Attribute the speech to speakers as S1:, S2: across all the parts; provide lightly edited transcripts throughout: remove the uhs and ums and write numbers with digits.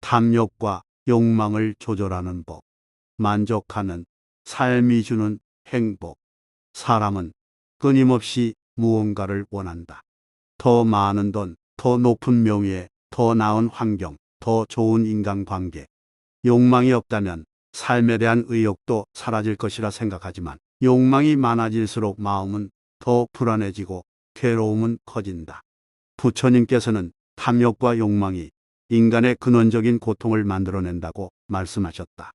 S1: 탐욕과 욕망을 조절하는 법. 만족하는 삶이 주는 행복. 사람은 끊임없이 무언가를 원한다. 더 많은 돈, 더 높은 명예, 더 나은 환경, 더 좋은 인간관계. 욕망이 없다면 삶에 대한 의욕도 사라질 것이라 생각하지만 욕망이 많아질수록 마음은 더 불안해지고 괴로움은 커진다. 부처님께서는 탐욕과 욕망이 인간의 근원적인 고통을 만들어낸다고 말씀하셨다.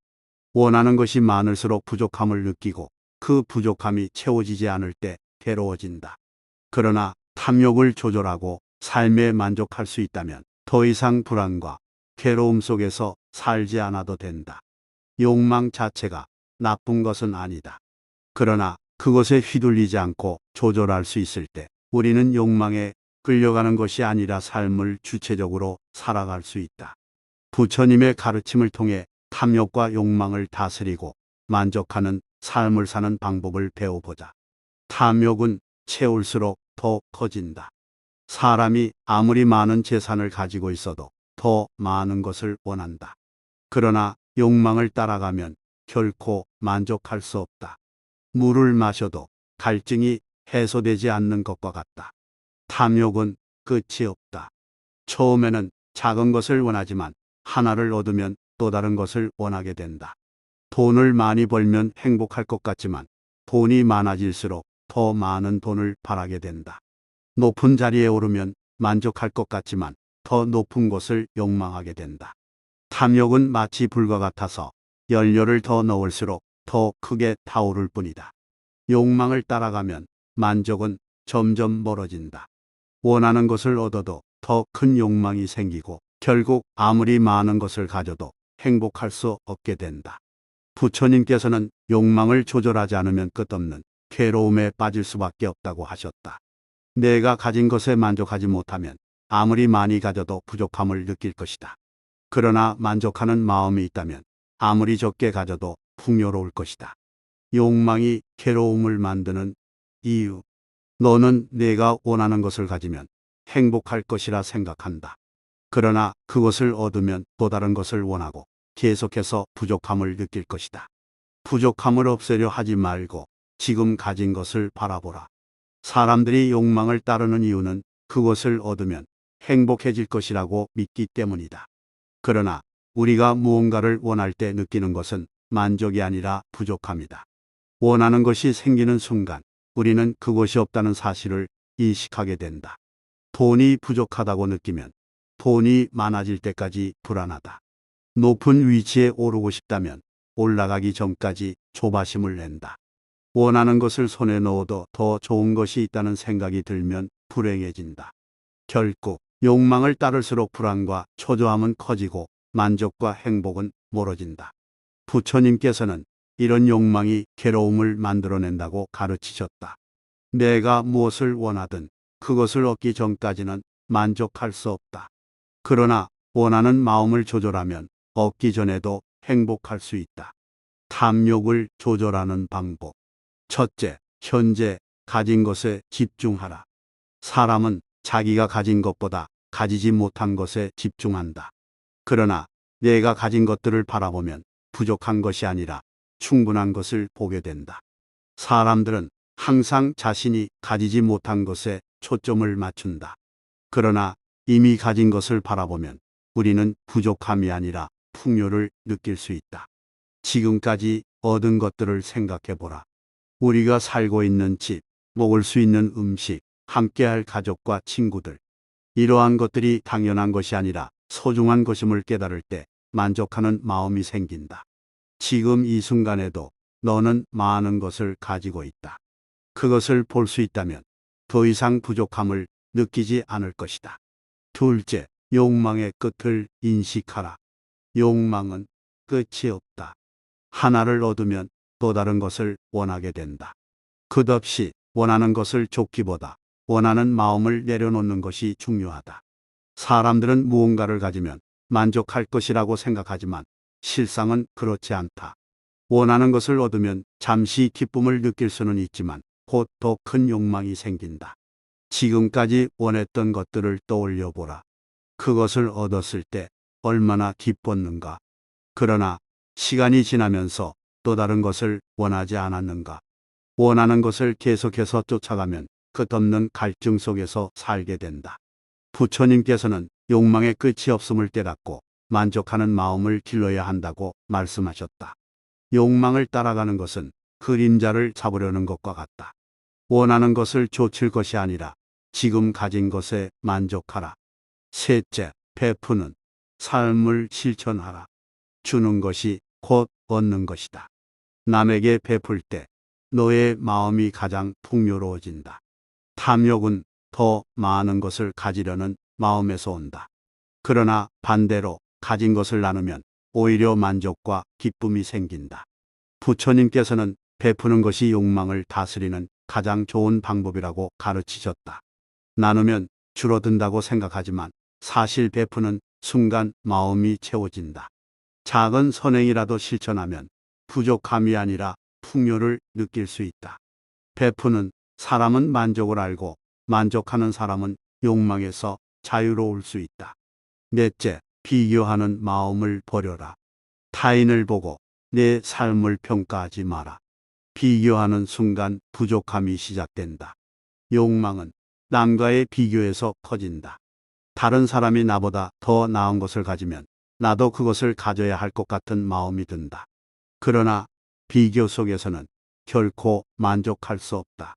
S1: 원하는 것이 많을수록 부족함을 느끼고 그 부족함이 채워지지 않을 때 괴로워진다. 그러나 탐욕을 조절하고 삶에 만족할 수 있다면 더 이상 불안과 괴로움 속에서 살지 않아도 된다. 욕망 자체가 나쁜 것은 아니다. 그러나 그것에 휘둘리지 않고 조절할 수 있을 때 우리는 욕망에 끌려가는 것이 아니라 삶을 주체적으로 살아갈 수 있다. 부처님의 가르침을 통해 탐욕과 욕망을 다스리고 만족하는 삶을 사는 방법을 배워보자. 탐욕은 채울수록 더 커진다. 사람이 아무리 많은 재산을 가지고 있어도 더 많은 것을 원한다. 그러나 욕망을 따라가면 결코 만족할 수 없다. 물을 마셔도 갈증이 해소되지 않는 것과 같다. 탐욕은 끝이 없다. 처음에는 작은 것을 원하지만 하나를 얻으면 또 다른 것을 원하게 된다. 돈을 많이 벌면 행복할 것 같지만 돈이 많아질수록 더 많은 돈을 바라게 된다. 높은 자리에 오르면 만족할 것 같지만 더 높은 곳을 욕망하게 된다. 탐욕은 마치 불과 같아서 연료를 더 넣을수록 더 크게 타오를 뿐이다. 욕망을 따라가면 만족은 점점 멀어진다. 원하는 것을 얻어도 더 큰 욕망이 생기고 결국 아무리 많은 것을 가져도 행복할 수 없게 된다. 부처님께서는 욕망을 조절하지 않으면 끝없는 괴로움에 빠질 수밖에 없다고 하셨다. 내가 가진 것에 만족하지 못하면 아무리 많이 가져도 부족함을 느낄 것이다. 그러나 만족하는 마음이 있다면 아무리 적게 가져도 풍요로울 것이다. 욕망이 괴로움을 만드는 이유. 너는 내가 원하는 것을 가지면 행복할 것이라 생각한다. 그러나 그것을 얻으면 또 다른 것을 원하고 계속해서 부족함을 느낄 것이다. 부족함을 없애려 하지 말고 지금 가진 것을 바라보라. 사람들이 욕망을 따르는 이유는 그것을 얻으면 행복해질 것이라고 믿기 때문이다. 그러나 우리가 무언가를 원할 때 느끼는 것은 만족이 아니라 부족함이다. 원하는 것이 생기는 순간 우리는 그것이 없다는 사실을 인식하게 된다. 돈이 부족하다고 느끼면 돈이 많아질 때까지 불안하다. 높은 위치에 오르고 싶다면 올라가기 전까지 조바심을 낸다. 원하는 것을 손에 넣어도 더 좋은 것이 있다는 생각이 들면 불행해진다. 결국 욕망을 따를수록 불안과 초조함은 커지고 만족과 행복은 멀어진다. 부처님께서는 이런 욕망이 괴로움을 만들어낸다고 가르치셨다. 내가 무엇을 원하든 그것을 얻기 전까지는 만족할 수 없다. 그러나 원하는 마음을 조절하면 얻기 전에도 행복할 수 있다. 탐욕을 조절하는 방법. 첫째, 현재 가진 것에 집중하라. 사람은 자기가 가진 것보다 가지지 못한 것에 집중한다. 그러나 내가 가진 것들을 바라보면 부족한 것이 아니라 충분한 것을 보게 된다. 사람들은 항상 자신이 가지지 못한 것에 초점을 맞춘다. 그러나 이미 가진 것을 바라보면 우리는 부족함이 아니라 풍요를 느낄 수 있다. 지금까지 얻은 것들을 생각해 보라. 우리가 살고 있는 집, 먹을 수 있는 음식, 함께할 가족과 친구들. 이러한 것들이 당연한 것이 아니라 소중한 것임을 깨달을 때 만족하는 마음이 생긴다. 지금 이 순간에도 너는 많은 것을 가지고 있다. 그것을 볼 수 있다면 더 이상 부족함을 느끼지 않을 것이다. 둘째, 욕망의 끝을 인식하라. 욕망은 끝이 없다. 하나를 얻으면 또 다른 것을 원하게 된다. 끝없이 원하는 것을 쫓기보다 원하는 마음을 내려놓는 것이 중요하다. 사람들은 무언가를 가지면 만족할 것이라고 생각하지만 실상은 그렇지 않다. 원하는 것을 얻으면 잠시 기쁨을 느낄 수는 있지만 곧 더 큰 욕망이 생긴다. 지금까지 원했던 것들을 떠올려 보라. 그것을 얻었을 때 얼마나 기뻤는가. 그러나 시간이 지나면서 또 다른 것을 원하지 않았는가. 원하는 것을 계속해서 쫓아가면 끝없는 갈증 속에서 살게 된다. 부처님께서는 욕망의 끝이 없음을 깨닫고 만족하는 마음을 길러야 한다고 말씀하셨다. 욕망을 따라가는 것은 그림자를 잡으려는 것과 같다. 원하는 것을 좇을 것이 아니라 지금 가진 것에 만족하라. 셋째, 베푸는 삶을 실천하라. 주는 것이 곧 얻는 것이다. 남에게 베풀 때 너의 마음이 가장 풍요로워진다. 탐욕은 더 많은 것을 가지려는 마음에서 온다. 그러나 반대로 가진 것을 나누면 오히려 만족과 기쁨이 생긴다. 부처님께서는 베푸는 것이 욕망을 다스리는 가장 좋은 방법이라고 가르치셨다. 나누면 줄어든다고 생각하지만 사실 베푸는 순간 마음이 채워진다. 작은 선행이라도 실천하면 부족함이 아니라 풍요를 느낄 수 있다. 베푸는 사람은 만족을 알고 만족하는 사람은 욕망에서 자유로울 수 있다. 넷째, 비교하는 마음을 버려라. 타인을 보고 내 삶을 평가하지 마라. 비교하는 순간 부족함이 시작된다. 욕망은 남과의 비교에서 커진다. 다른 사람이 나보다 더 나은 것을 가지면 나도 그것을 가져야 할 것 같은 마음이 든다. 그러나 비교 속에서는 결코 만족할 수 없다.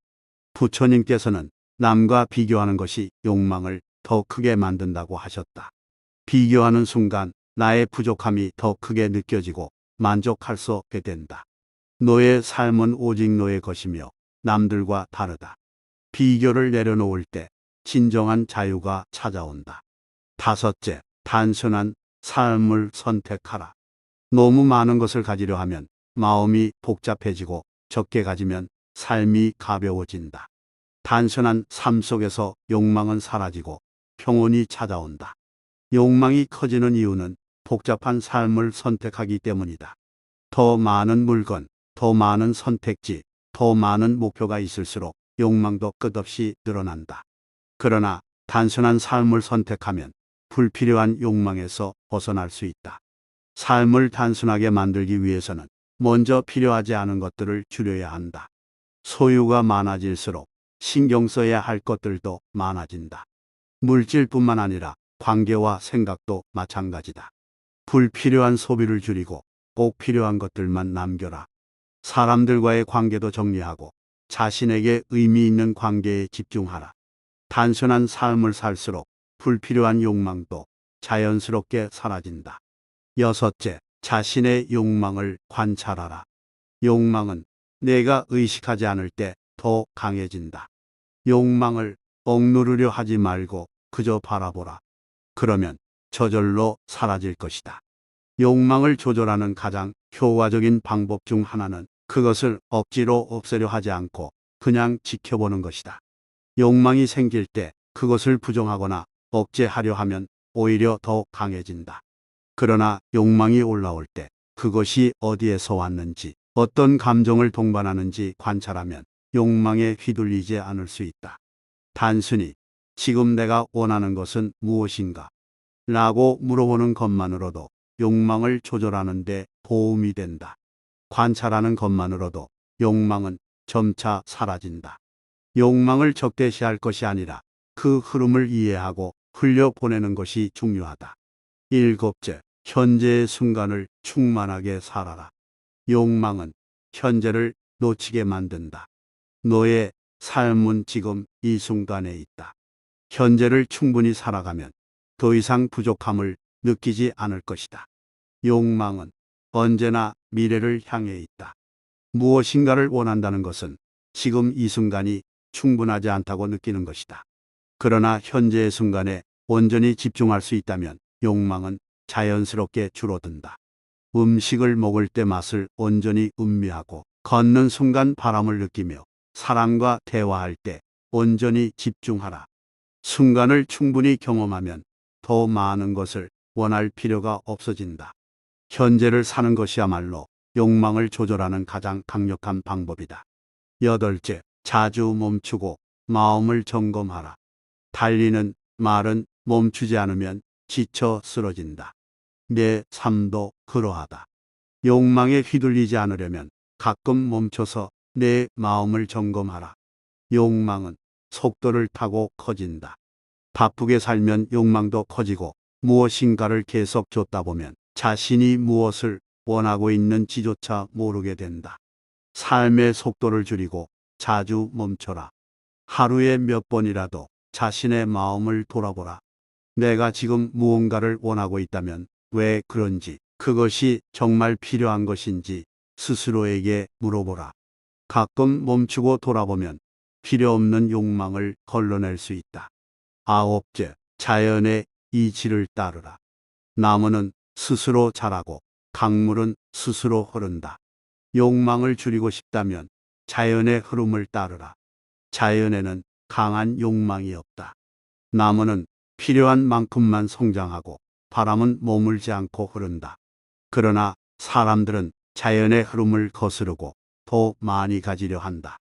S1: 부처님께서는 남과 비교하는 것이 욕망을 더 크게 만든다고 하셨다. 비교하는 순간 나의 부족함이 더 크게 느껴지고 만족할 수 없게 된다. 너의 삶은 오직 너의 것이며 남들과 다르다. 비교를 내려놓을 때 진정한 자유가 찾아온다. 다섯째, 단순한 삶을 선택하라. 너무 많은 것을 가지려 하면 마음이 복잡해지고 적게 가지면 삶이 가벼워진다. 단순한 삶 속에서 욕망은 사라지고 평온이 찾아온다. 욕망이 커지는 이유는 복잡한 삶을 선택하기 때문이다. 더 많은 물건, 더 많은 선택지, 더 많은 목표가 있을수록 욕망도 끝없이 늘어난다. 그러나 단순한 삶을 선택하면 불필요한 욕망에서 벗어날 수 있다. 삶을 단순하게 만들기 위해서는 먼저 필요하지 않은 것들을 줄여야 한다. 소유가 많아질수록 신경 써야 할 것들도 많아진다. 물질뿐만 아니라 관계와 생각도 마찬가지다. 불필요한 소비를 줄이고 꼭 필요한 것들만 남겨라. 사람들과의 관계도 정리하고 자신에게 의미 있는 관계에 집중하라. 단순한 삶을 살수록 불필요한 욕망도 자연스럽게 사라진다. 여섯째, 자신의 욕망을 관찰하라. 욕망은 내가 의식하지 않을 때 더 강해진다. 욕망을 억누르려 하지 말고 그저 바라보라. 그러면 저절로 사라질 것이다. 욕망을 조절하는 가장 효과적인 방법 중 하나는 그것을 억지로 없애려 하지 않고 그냥 지켜보는 것이다. 욕망이 생길 때 그것을 부정하거나 억제하려 하면 오히려 더 강해진다. 그러나 욕망이 올라올 때 그것이 어디에서 왔는지, 어떤 감정을 동반하는지 관찰하면 욕망에 휘둘리지 않을 수 있다. 단순히 지금 내가 원하는 것은 무엇인가? 라고 물어보는 것만으로도 욕망을 조절하는 데 도움이 된다. 관찰하는 것만으로도 욕망은 점차 사라진다. 욕망을 적대시할 것이 아니라 그 흐름을 이해하고 흘려보내는 것이 중요하다. 일곱째, 현재의 순간을 충만하게 살아라. 욕망은 현재를 놓치게 만든다. 너의 삶은 지금 이 순간에 있다. 현재를 충분히 살아가면 더 이상 부족함을 느끼지 않을 것이다. 욕망은 언제나 미래를 향해 있다. 무엇인가를 원한다는 것은 지금 이 순간이 충분하지 않다고 느끼는 것이다. 그러나 현재의 순간에 온전히 집중할 수 있다면 욕망은 자연스럽게 줄어든다. 음식을 먹을 때 맛을 온전히 음미하고 걷는 순간 바람을 느끼며 사람과 대화할 때 온전히 집중하라. 순간을 충분히 경험하면 더 많은 것을 원할 필요가 없어진다. 현재를 사는 것이야말로 욕망을 조절하는 가장 강력한 방법이다. 여덟째, 자주 멈추고 마음을 점검하라. 달리는 말은 멈추지 않으면 지쳐 쓰러진다. 내 삶도 그러하다. 욕망에 휘둘리지 않으려면 가끔 멈춰서 내 마음을 점검하라. 욕망은 속도를 타고 커진다. 바쁘게 살면 욕망도 커지고 무엇인가를 계속 쫓다 보면 자신이 무엇을 원하고 있는지조차 모르게 된다. 삶의 속도를 줄이고 자주 멈춰라. 하루에 몇 번이라도 자신의 마음을 돌아보라. 내가 지금 무언가를 원하고 있다면 왜 그런지, 그것이 정말 필요한 것인지 스스로에게 물어보라. 가끔 멈추고 돌아보면 필요 없는 욕망을 걸러낼 수 있다. 아홉째, 자연의 이치를 따르라. 나무는 스스로 자라고 강물은 스스로 흐른다. 욕망을 줄이고 싶다면 자연의 흐름을 따르라. 자연에는 강한 욕망이 없다. 나무는 필요한 만큼만 성장하고 바람은 머물지 않고 흐른다. 그러나 사람들은 자연의 흐름을 거스르고 더 많이 가지려 한다.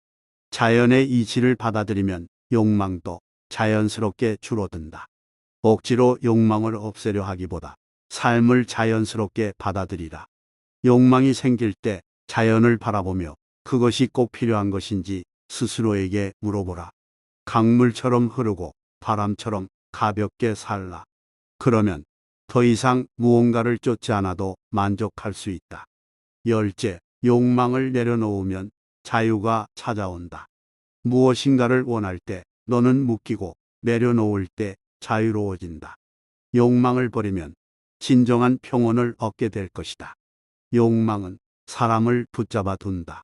S1: 자연의 이치를 받아들이면 욕망도 자연스럽게 줄어든다. 억지로 욕망을 없애려 하기보다 삶을 자연스럽게 받아들이라. 욕망이 생길 때 자연을 바라보며 그것이 꼭 필요한 것인지 스스로에게 물어보라. 강물처럼 흐르고 바람처럼 가볍게 살라. 그러면 더 이상 무언가를 쫓지 않아도 만족할 수 있다. 열째, 욕망을 내려놓으면 자유가 찾아온다. 무엇인가를 원할 때 너는 묶이고 내려놓을 때 자유로워진다. 욕망을 버리면 진정한 평온을 얻게 될 것이다. 욕망은 사람을 붙잡아 둔다.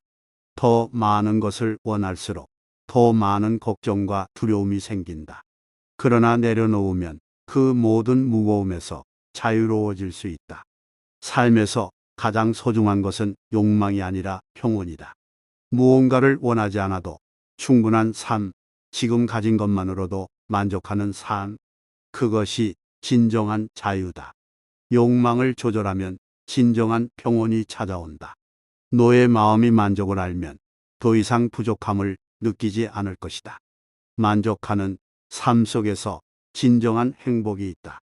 S1: 더 많은 것을 원할수록 더 많은 걱정과 두려움이 생긴다. 그러나 내려놓으면 그 모든 무거움에서 자유로워질 수 있다. 삶에서 가장 소중한 것은 욕망이 아니라 평온이다. 무언가를 원하지 않아도 충분한 삶, 지금 가진 것만으로도 만족하는 삶, 그것이 진정한 자유다. 욕망을 조절하면 진정한 평온이 찾아온다. 너의 마음이 만족을 알면 더 이상 부족함을 느끼지 않을 것이다. 만족하는 삶 속에서 진정한 행복이 있다.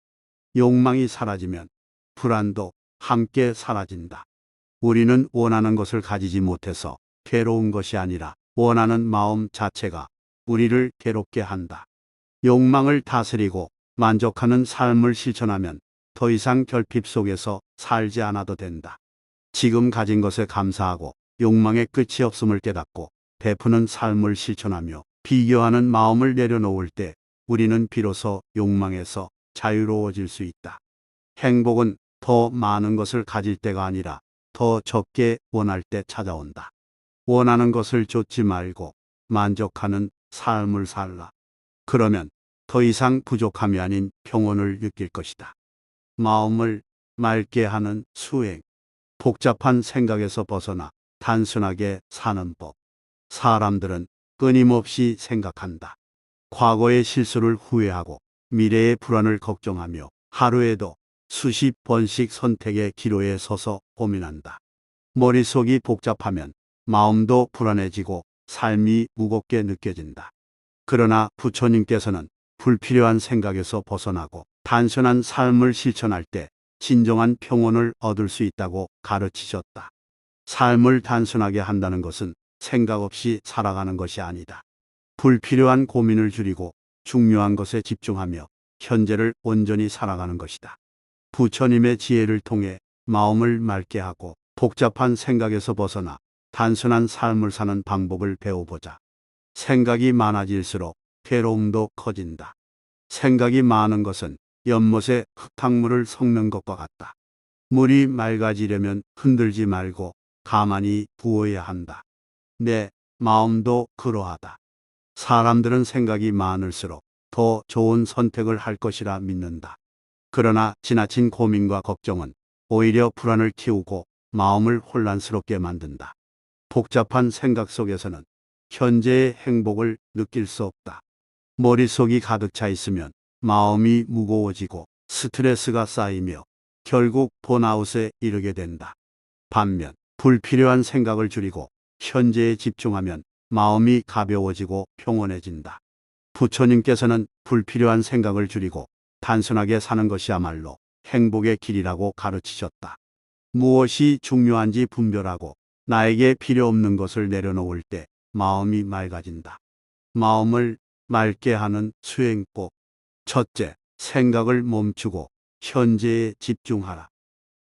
S1: 욕망이 사라지면 불안도 함께 사라진다. 우리는 원하는 것을 가지지 못해서 괴로운 것이 아니라 원하는 마음 자체가 우리를 괴롭게 한다. 욕망을 다스리고 만족하는 삶을 실천하면 더 이상 결핍 속에서 살지 않아도 된다. 지금 가진 것에 감사하고 욕망의 끝이 없음을 깨닫고 베푸는 삶을 실천하며 비교하는 마음을 내려놓을 때 우리는 비로소 욕망에서 자유로워질 수 있다. 행복은 더 많은 것을 가질 때가 아니라 더 적게 원할 때 찾아온다. 원하는 것을 쫓지 말고 만족하는 삶을 살라. 그러면 더 이상 부족함이 아닌 평온을 느낄 것이다. 마음을 맑게 하는 수행. 복잡한 생각에서 벗어나 단순하게 사는 법. 사람들은 끊임없이 생각한다. 과거의 실수를 후회하고 미래의 불안을 걱정하며 하루에도 수십 번씩 선택의 기로에 서서 고민한다. 머릿속이 복잡하면 마음도 불안해지고 삶이 무겁게 느껴진다. 그러나 부처님께서는 불필요한 생각에서 벗어나고 단순한 삶을 실천할 때 진정한 평온을 얻을 수 있다고 가르치셨다. 삶을 단순하게 한다는 것은 생각 없이 살아가는 것이 아니다. 불필요한 고민을 줄이고 중요한 것에 집중하며 현재를 온전히 살아가는 것이다. 부처님의 지혜를 통해 마음을 맑게 하고 복잡한 생각에서 벗어나 단순한 삶을 사는 방법을 배워보자. 생각이 많아질수록 괴로움도 커진다. 생각이 많은 것은 연못에 흙탕물을 섞는 것과 같다. 물이 맑아지려면 흔들지 말고 가만히 부어야 한다. 내 마음도 그러하다. 사람들은 생각이 많을수록 더 좋은 선택을 할 것이라 믿는다. 그러나 지나친 고민과 걱정은 오히려 불안을 키우고 마음을 혼란스럽게 만든다. 복잡한 생각 속에서는 현재의 행복을 느낄 수 없다. 머릿속이 가득 차 있으면 마음이 무거워지고 스트레스가 쌓이며 결국 번아웃에 이르게 된다. 반면 불필요한 생각을 줄이고 현재에 집중하면 마음이 가벼워지고 평온해진다. 부처님께서는 불필요한 생각을 줄이고 단순하게 사는 것이야말로 행복의 길이라고 가르치셨다. 무엇이 중요한지 분별하고 나에게 필요 없는 것을 내려놓을 때 마음이 맑아진다. 마음을 맑게 하는 수행법. 첫째, 생각을 멈추고 현재에 집중하라.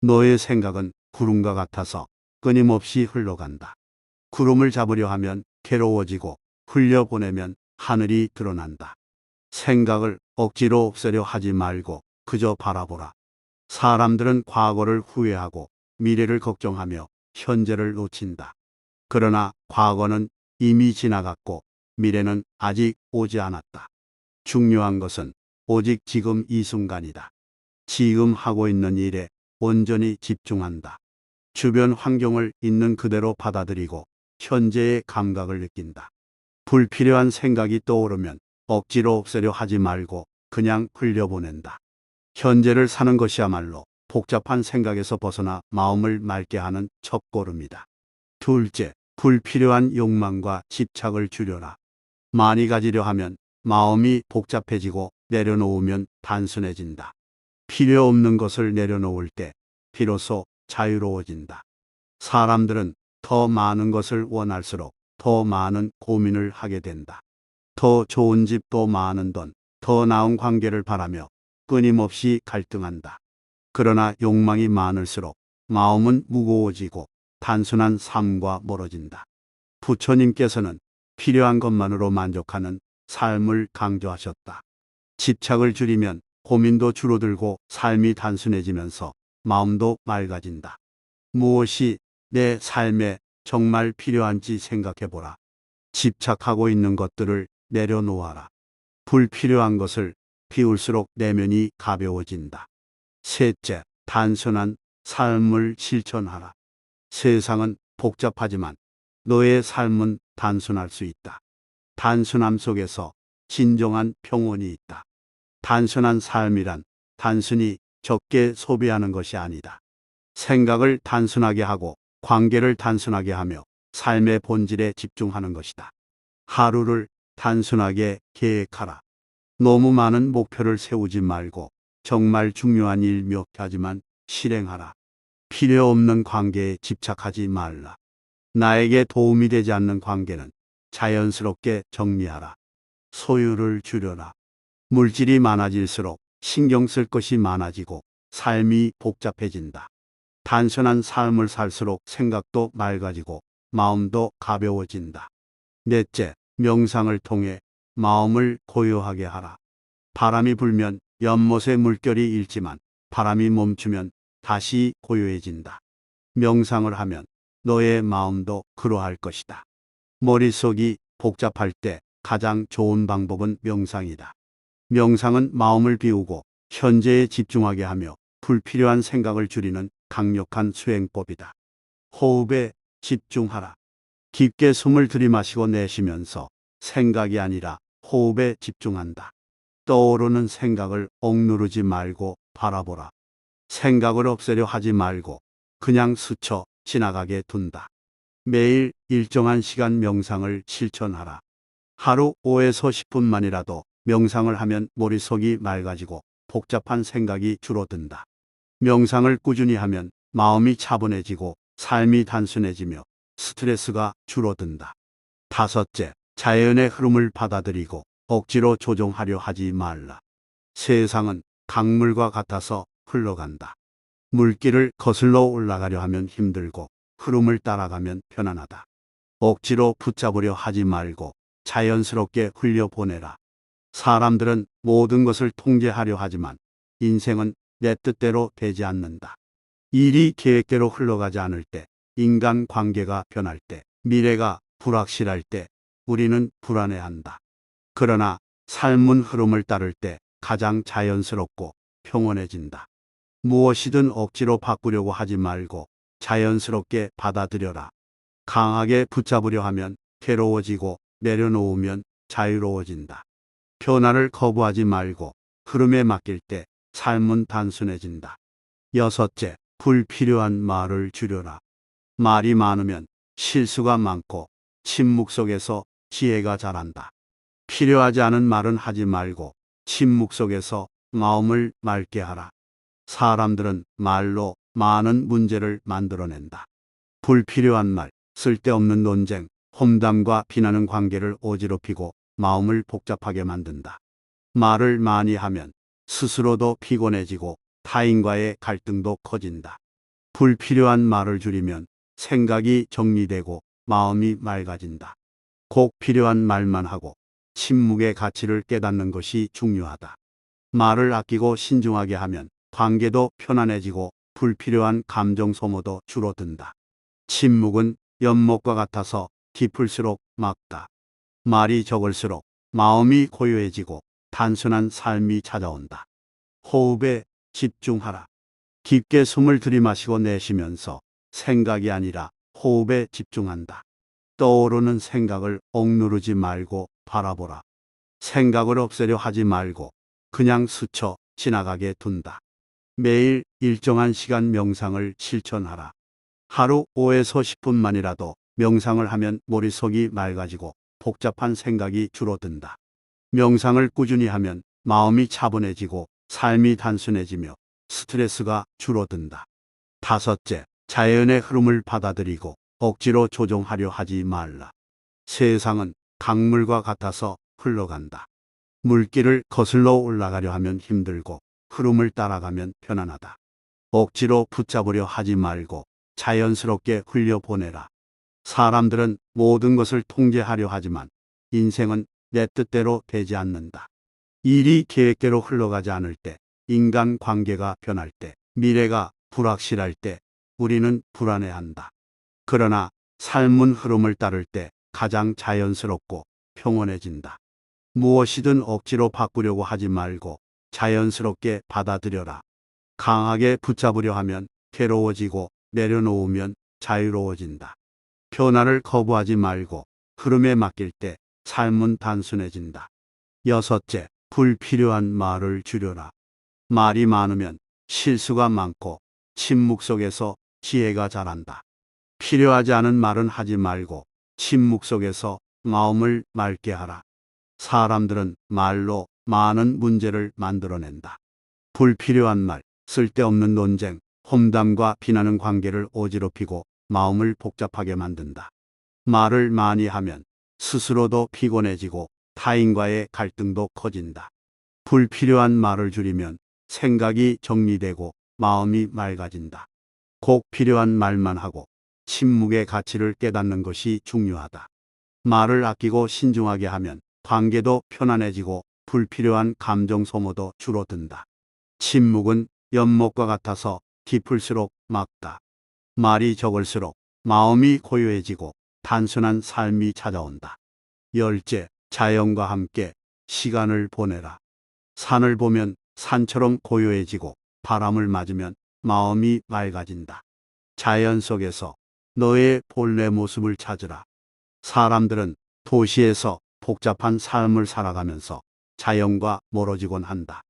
S1: 너의 생각은 구름과 같아서 끊임없이 흘러간다. 구름을 잡으려 하면 괴로워지고 흘려보내면 하늘이 드러난다. 생각을 억지로 없애려 하지 말고 그저 바라보라. 사람들은 과거를 후회하고 미래를 걱정하며 현재를 놓친다. 그러나 과거는 이미 지나갔고 미래는 아직 오지 않았다. 중요한 것은 오직 지금 이 순간이다. 지금 하고 있는 일에 온전히 집중한다. 주변 환경을 있는 그대로 받아들이고 현재의 감각을 느낀다. 불필요한 생각이 떠오르면 억지로 없애려 하지 말고 그냥 흘려보낸다. 현재를 사는 것이야말로 복잡한 생각에서 벗어나 마음을 맑게 하는 첫걸음이다. 둘째, 불필요한 욕망과 집착을 줄여라. 많이 가지려 하면 마음이 복잡해지고 내려놓으면 단순해진다. 필요 없는 것을 내려놓을 때 비로소 자유로워진다. 사람들은 더 많은 것을 원할수록 더 많은 고민을 하게 된다. 더 좋은 집, 더 많은 돈, 더 나은 관계를 바라며 끊임없이 갈등한다. 그러나 욕망이 많을수록 마음은 무거워지고 단순한 삶과 멀어진다. 부처님께서는 필요한 것만으로 만족하는 삶을 강조하셨다. 집착을 줄이면 고민도 줄어들고 삶이 단순해지면서 마음도 맑아진다. 무엇이 내 삶에 정말 필요한지 생각해보라. 집착하고 있는 것들을 내려놓아라. 불필요한 것을 비울수록 내면이 가벼워진다. 셋째, 단순한 삶을 실천하라. 세상은 복잡하지만 너의 삶은 단순할 수 있다. 단순함 속에서 진정한 평온이 있다. 단순한 삶이란 단순히 적게 소비하는 것이 아니다. 생각을 단순하게 하고 관계를 단순하게 하며 삶의 본질에 집중하는 것이다. 하루를 단순하게 계획하라. 너무 많은 목표를 세우지 말고 정말 중요한 일 몇 가지만 실행하라. 필요 없는 관계에 집착하지 말라. 나에게 도움이 되지 않는 관계는 자연스럽게 정리하라. 소유를 줄여라. 물질이 많아질수록 신경 쓸 것이 많아지고 삶이 복잡해진다. 단순한 삶을 살수록 생각도 맑아지고 마음도 가벼워진다. 넷째, 명상을 통해 마음을 고요하게 하라. 바람이 불면 연못의 물결이 일지만 바람이 멈추면 다시 고요해진다. 명상을 하면 너의 마음도 그러할 것이다. 머릿속이 복잡할 때 가장 좋은 방법은 명상이다. 명상은 마음을 비우고 현재에 집중하게 하며 불필요한 생각을 줄이는 강력한 수행법이다. 호흡에 집중하라. 깊게 숨을 들이마시고 내쉬면서 생각이 아니라 호흡에 집중한다. 떠오르는 생각을 억누르지 말고 바라보라. 생각을 없애려 하지 말고 그냥 스쳐 지나가게 둔다. 매일 일정한 시간 명상을 실천하라. 하루 5에서 10분만이라도 명상을 하면 머릿속이 맑아지고 복잡한 생각이 줄어든다. 명상을 꾸준히 하면 마음이 차분해지고 삶이 단순해지며 스트레스가 줄어든다. 다섯째, 자연의 흐름을 받아들이고 억지로 조종하려 하지 말라. 세상은 강물과 같아서 흘러간다. 물길을 거슬러 올라가려 하면 힘들고 흐름을 따라가면 편안하다. 억지로 붙잡으려 하지 말고 자연스럽게 흘려보내라. 사람들은 모든 것을 통제하려 하지만 인생은 내 뜻대로 되지 않는다. 일이 계획대로 흘러가지 않을 때, 인간 관계가 변할 때, 미래가 불확실할 때 우리는 불안해한다. 그러나 삶은 흐름을 따를 때 가장 자연스럽고 평온해진다. 무엇이든 억지로 바꾸려고 하지 말고 자연스럽게 받아들여라. 강하게 붙잡으려 하면 괴로워지고 내려놓으면 자유로워진다. 변화를 거부하지 말고 흐름에 맡길 때 삶은 단순해진다. 여섯째, 불필요한 말을 줄여라. 말이 많으면 실수가 많고 침묵 속에서 지혜가 자란다. 필요하지 않은 말은 하지 말고 침묵 속에서 마음을 맑게 하라. 사람들은 말로 많은 문제를 만들어낸다. 불필요한 말, 쓸데없는 논쟁, 험담과 비난은 관계를 어지럽히고 마음을 복잡하게 만든다. 말을 많이 하면 스스로도 피곤해지고 타인과의 갈등도 커진다. 불필요한 말을 줄이면 생각이 정리되고 마음이 맑아진다. 꼭 필요한 말만 하고 침묵의 가치를 깨닫는 것이 중요하다. 말을 아끼고 신중하게 하면 관계도 편안해지고 불필요한 감정 소모도 줄어든다. 침묵은 연못과 같아서 깊을수록 맑다. 말이 적을수록 마음이 고요해지고 단순한 삶이 찾아온다. 호흡에 집중하라. 깊게 숨을 들이마시고 내쉬면서 생각이 아니라 호흡에 집중한다. 떠오르는 생각을 억누르지 말고 바라보라. 생각을 없애려 하지 말고 그냥 스쳐 지나가게 둔다. 매일 일정한 시간 명상을 실천하라. 하루 5에서 10분만이라도 명상을 하면 머릿속이 맑아지고 복잡한 생각이 줄어든다. 명상을 꾸준히 하면 마음이 차분해지고 삶이 단순해지며 스트레스가 줄어든다. 다섯째, 자연의 흐름을 받아들이고 억지로 조종하려 하지 말라. 세상은 강물과 같아서 흘러간다. 물길을 거슬러 올라가려 하면 힘들고 흐름을 따라가면 편안하다. 억지로 붙잡으려 하지 말고 자연스럽게 흘려보내라. 사람들은 모든 것을 통제하려 하지만 인생은 내 뜻대로 되지 않는다. 일이 계획대로 흘러가지 않을 때, 인간 관계가 변할 때, 미래가 불확실할 때 우리는 불안해한다. 그러나 삶은 흐름을 따를 때 가장 자연스럽고 평온해진다. 무엇이든 억지로 바꾸려고 하지 말고 자연스럽게 받아들여라. 강하게 붙잡으려 하면 괴로워지고 내려놓으면 자유로워진다. 변화를 거부하지 말고 흐름에 맡길 때 삶은 단순해진다. 여섯째, 불필요한 말을 줄여라. 말이 많으면 실수가 많고 침묵 속에서 지혜가 자란다. 필요하지 않은 말은 하지 말고 침묵 속에서 마음을 맑게 하라. 사람들은 말로 많은 문제를 만들어낸다. 불필요한 말, 쓸데없는 논쟁, 험담과 비난은 관계를 어지럽히고 마음을 복잡하게 만든다. 말을 많이 하면 스스로도 피곤해지고 타인과의 갈등도 커진다. 불필요한 말을 줄이면 생각이 정리되고 마음이 맑아진다. 꼭 필요한 말만 하고 침묵의 가치를 깨닫는 것이 중요하다. 말을 아끼고 신중하게 하면 관계도 편안해지고 불필요한 감정 소모도 줄어든다. 침묵은 연못과 같아서 깊을수록 맑다. 말이 적을수록 마음이 고요해지고 단순한 삶이 찾아온다. 열째, 자연과 함께 시간을 보내라. 산을 보면 산처럼 고요해지고 바람을 맞으면 마음이 맑아진다. 자연 속에서 너의 본래 모습을 찾으라. 사람들은 도시에서 복잡한 삶을 살아가면서 자연과 멀어지곤 한다.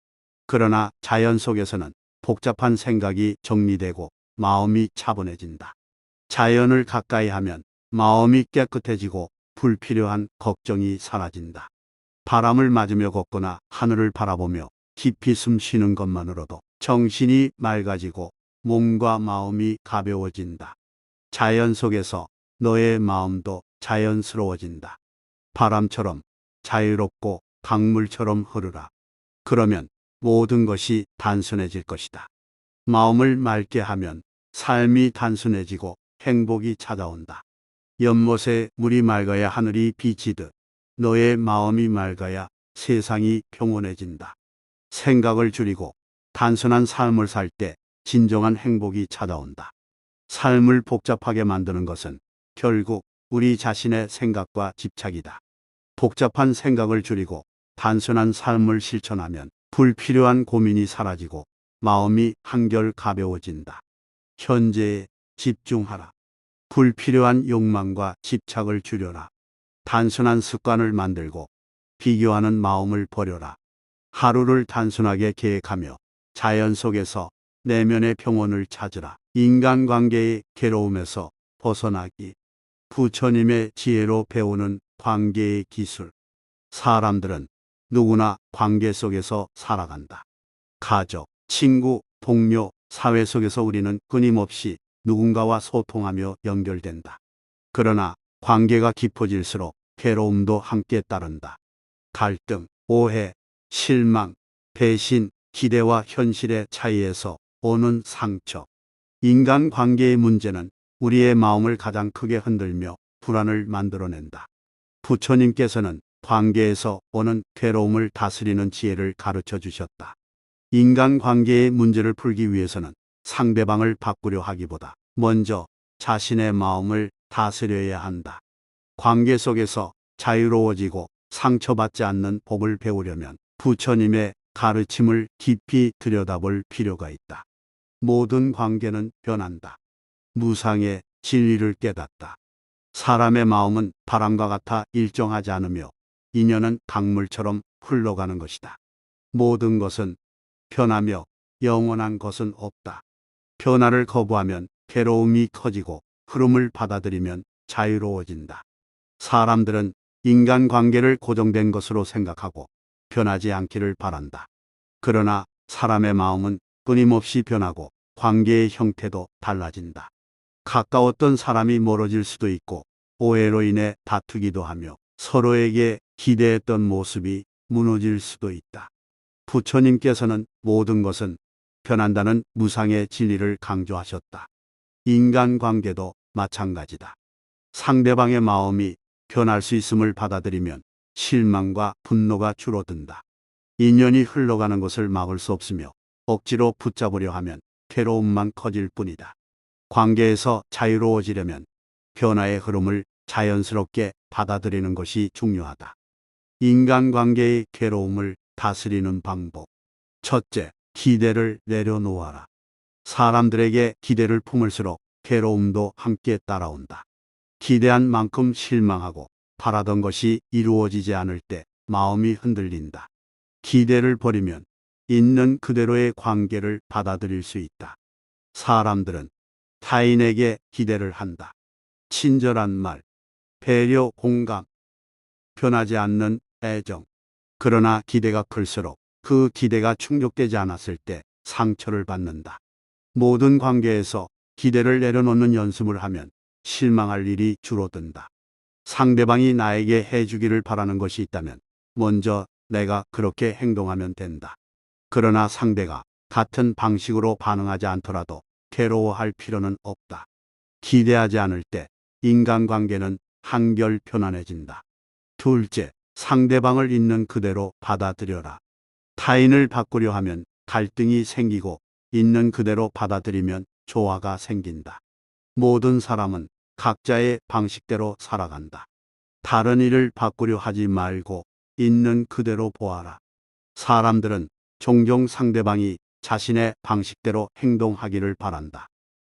S1: 그러나 자연 속에서는 복잡한 생각이 정리되고 마음이 차분해진다. 자연을 가까이 하면 마음이 깨끗해지고 불필요한 걱정이 사라진다. 바람을 맞으며 걷거나 하늘을 바라보며 깊이 숨 쉬는 것만으로도 정신이 맑아지고 몸과 마음이 가벼워진다. 자연 속에서 너의 마음도 자연스러워진다. 바람처럼 자유롭고 강물처럼 흐르라. 그러면 모든 것이 단순해질 것이다. 마음을 맑게 하면 삶이 단순해지고 행복이 찾아온다. 연못에 물이 맑아야 하늘이 비치듯 너의 마음이 맑아야 세상이 평온해진다. 생각을 줄이고 단순한 삶을 살 때 진정한 행복이 찾아온다. 삶을 복잡하게 만드는 것은 결국 우리 자신의 생각과 집착이다. 복잡한 생각을 줄이고 단순한 삶을 실천하면 불필요한 고민이 사라지고 마음이 한결 가벼워진다. 현재에 집중하라. 불필요한 욕망과 집착을 줄여라. 단순한 습관을 만들고 비교하는 마음을 버려라. 하루를 단순하게 계획하며 자연 속에서 내면의 평온을 찾으라. 인간관계의 괴로움에서 벗어나기. 부처님의 지혜로 배우는 관계의 기술. 사람들은 누구나 관계 속에서 살아간다. 가족, 친구, 동료, 사회 속에서 우리는 끊임없이 누군가와 소통하며 연결된다. 그러나 관계가 깊어질수록 괴로움도 함께 따른다. 갈등, 오해, 실망, 배신, 기대와 현실의 차이에서 오는 상처. 인간관계의 문제는 우리의 마음을 가장 크게 흔들며 불안을 만들어낸다. 부처님께서는 관계에서 오는 괴로움을 다스리는 지혜를 가르쳐 주셨다. 인간관계의 문제를 풀기 위해서는 상대방을 바꾸려 하기보다 먼저 자신의 마음을 다스려야 한다. 관계 속에서 자유로워지고 상처받지 않는 법을 배우려면 부처님의 가르침을 깊이 들여다볼 필요가 있다. 모든 관계는 변한다. 무상의 진리를 깨닫다. 사람의 마음은 바람과 같아 일정하지 않으며 인연은 강물처럼 흘러가는 것이다. 모든 것은 변하며 영원한 것은 없다. 변화를 거부하면 괴로움이 커지고 흐름을 받아들이면 자유로워진다. 사람들은 인간관계를 고정된 것으로 생각하고 변하지 않기를 바란다. 그러나 사람의 마음은 끊임없이 변하고 관계의 형태도 달라진다. 가까웠던 사람이 멀어질 수도 있고 오해로 인해 다투기도 하며 서로에게 기대했던 모습이 무너질 수도 있다. 부처님께서는 모든 것은 변한다는 무상의 진리를 강조하셨다. 인간관계도 마찬가지다. 상대방의 마음이 변할 수 있음을 받아들이면 실망과 분노가 줄어든다. 인연이 흘러가는 것을 막을 수 없으며 억지로 붙잡으려 하면 괴로움만 커질 뿐이다. 관계에서 자유로워지려면 변화의 흐름을 자연스럽게 받아들이는 것이 중요하다. 인간관계의 괴로움을 다스리는 방법. 첫째, 기대를 내려놓아라. 사람들에게 기대를 품을수록 괴로움도 함께 따라온다. 기대한 만큼 실망하고 바라던 것이 이루어지지 않을 때 마음이 흔들린다. 기대를 버리면 있는 그대로의 관계를 받아들일 수 있다. 사람들은 타인에게 기대를 한다. 친절한 말, 배려, 공감, 변하지 않는 애정. 그러나 기대가 클수록 그 기대가 충족되지 않았을 때 상처를 받는다. 모든 관계에서 기대를 내려놓는 연습을 하면 실망할 일이 줄어든다. 상대방이 나에게 해주기를 바라는 것이 있다면 먼저 내가 그렇게 행동하면 된다. 그러나 상대가 같은 방식으로 반응하지 않더라도 괴로워할 필요는 없다. 기대하지 않을 때 인간관계는 한결 편안해진다. 둘째, 상대방을 있는 그대로 받아들여라. 타인을 바꾸려 하면 갈등이 생기고 있는 그대로 받아들이면 조화가 생긴다. 모든 사람은 각자의 방식대로 살아간다. 다른 일을 바꾸려 하지 말고 있는 그대로 보아라. 사람들은 종종 상대방이 자신의 방식대로 행동하기를 바란다.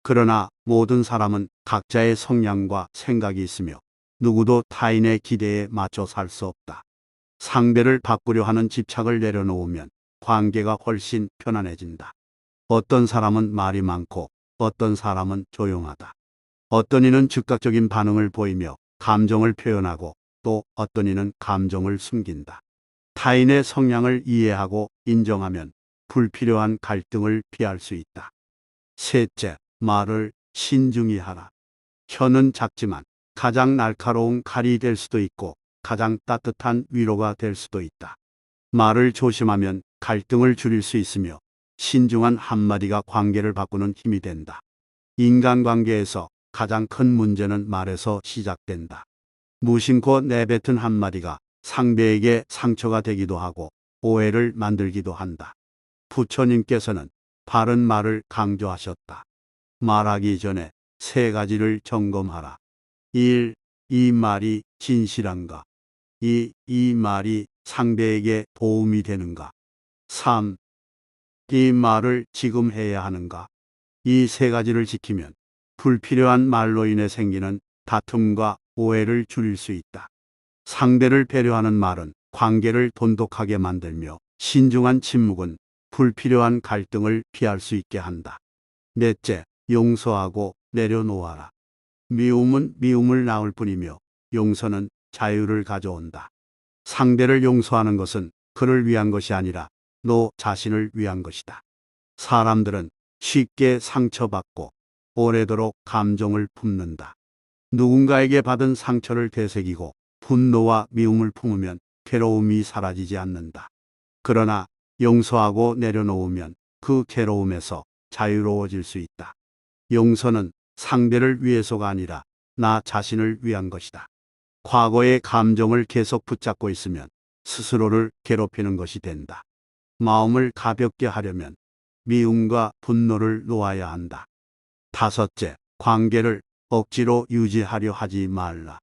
S1: 그러나 모든 사람은 각자의 성향과 생각이 있으며 누구도 타인의 기대에 맞춰 살 수 없다. 상대를 바꾸려 하는 집착을 내려놓으면 관계가 훨씬 편안해진다. 어떤 사람은 말이 많고 어떤 사람은 조용하다. 어떤 이는 즉각적인 반응을 보이며 감정을 표현하고 또 어떤 이는 감정을 숨긴다. 타인의 성향을 이해하고 인정하면 불필요한 갈등을 피할 수 있다. 셋째, 말을 신중히 하라. 혀는 작지만 가장 날카로운 칼이 될 수도 있고 가장 따뜻한 위로가 될 수도 있다. 말을 조심하면 갈등을 줄일 수 있으며 신중한 한마디가 관계를 바꾸는 힘이 된다. 인간관계에서 가장 큰 문제는 말에서 시작된다. 무심코 내뱉은 한마디가 상대에게 상처가 되기도 하고 오해를 만들기도 한다. 부처님께서는 바른 말을 강조하셨다. 말하기 전에 세 가지를 점검하라. 1. 이 말이 진실한가? 2. 이 말이 상대에게 도움이 되는가? 3. 이 말을 지금 해야 하는가? 이 세 가지를 지키면 불필요한 말로 인해 생기는 다툼과 오해를 줄일 수 있다. 상대를 배려하는 말은 관계를 돈독하게 만들며 신중한 침묵은 불필요한 갈등을 피할 수 있게 한다. 넷째, 용서하고 내려놓아라. 미움은 미움을 낳을 뿐이며 용서는 자유를 가져온다. 상대를 용서하는 것은 그를 위한 것이 아니라 너 자신을 위한 것이다. 사람들은 쉽게 상처받고 오래도록 감정을 품는다. 누군가에게 받은 상처를 되새기고 분노와 미움을 품으면 괴로움이 사라지지 않는다. 그러나 용서하고 내려놓으면 그 괴로움에서 자유로워질 수 있다. 용서는 상대를 위해서가 아니라 나 자신을 위한 것이다. 과거의 감정을 계속 붙잡고 있으면 스스로를 괴롭히는 것이 된다. 마음을 가볍게 하려면 미움과 분노를 놓아야 한다. 다섯째, 관계를 억지로 유지하려 하지 말라.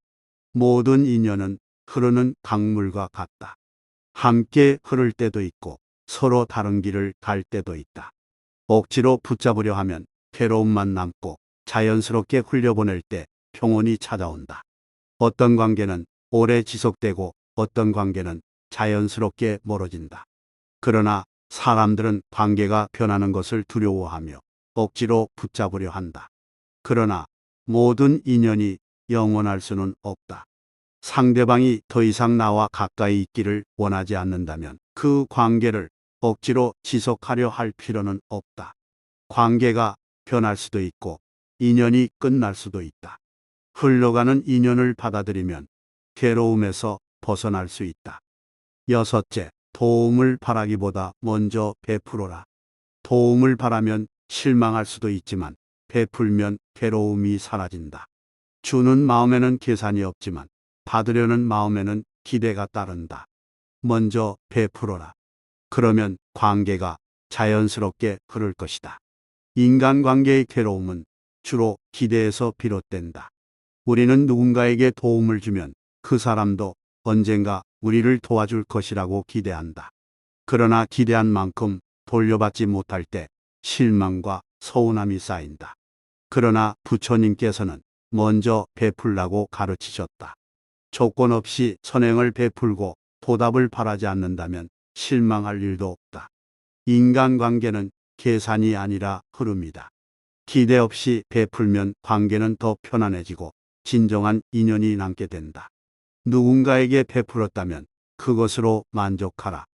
S1: 모든 인연은 흐르는 강물과 같다. 함께 흐를 때도 있고 서로 다른 길을 갈 때도 있다. 억지로 붙잡으려 하면 괴로움만 남고 자연스럽게 흘려보낼 때 평온이 찾아온다. 어떤 관계는 오래 지속되고 어떤 관계는 자연스럽게 멀어진다. 그러나 사람들은 관계가 변하는 것을 두려워하며 억지로 붙잡으려 한다. 그러나 모든 인연이 영원할 수는 없다. 상대방이 더 이상 나와 가까이 있기를 원하지 않는다면 그 관계를 억지로 지속하려 할 필요는 없다. 관계가 변할 수도 있고 인연이 끝날 수도 있다. 흘러가는 인연을 받아들이면 괴로움에서 벗어날 수 있다. 여섯째, 도움을 바라기보다 먼저 베풀어라. 도움을 바라면 실망할 수도 있지만 베풀면 괴로움이 사라진다. 주는 마음에는 계산이 없지만 받으려는 마음에는 기대가 따른다. 먼저 베풀어라. 그러면 관계가 자연스럽게 흐를 것이다. 인간관계의 괴로움은 주로 기대에서 비롯된다. 우리는 누군가에게 도움을 주면 그 사람도 언젠가 우리를 도와줄 것이라고 기대한다. 그러나 기대한 만큼 돌려받지 못할 때 실망과 서운함이 쌓인다. 그러나 부처님께서는 먼저 베풀라고 가르치셨다. 조건 없이 선행을 베풀고 보답을 바라지 않는다면 실망할 일도 없다. 인간관계는 계산이 아니라 흐름이다. 기대 없이 베풀면 관계는 더 편안해지고 진정한 인연이 남게 된다. 누군가에게 베풀었다면 그것으로 만족하라.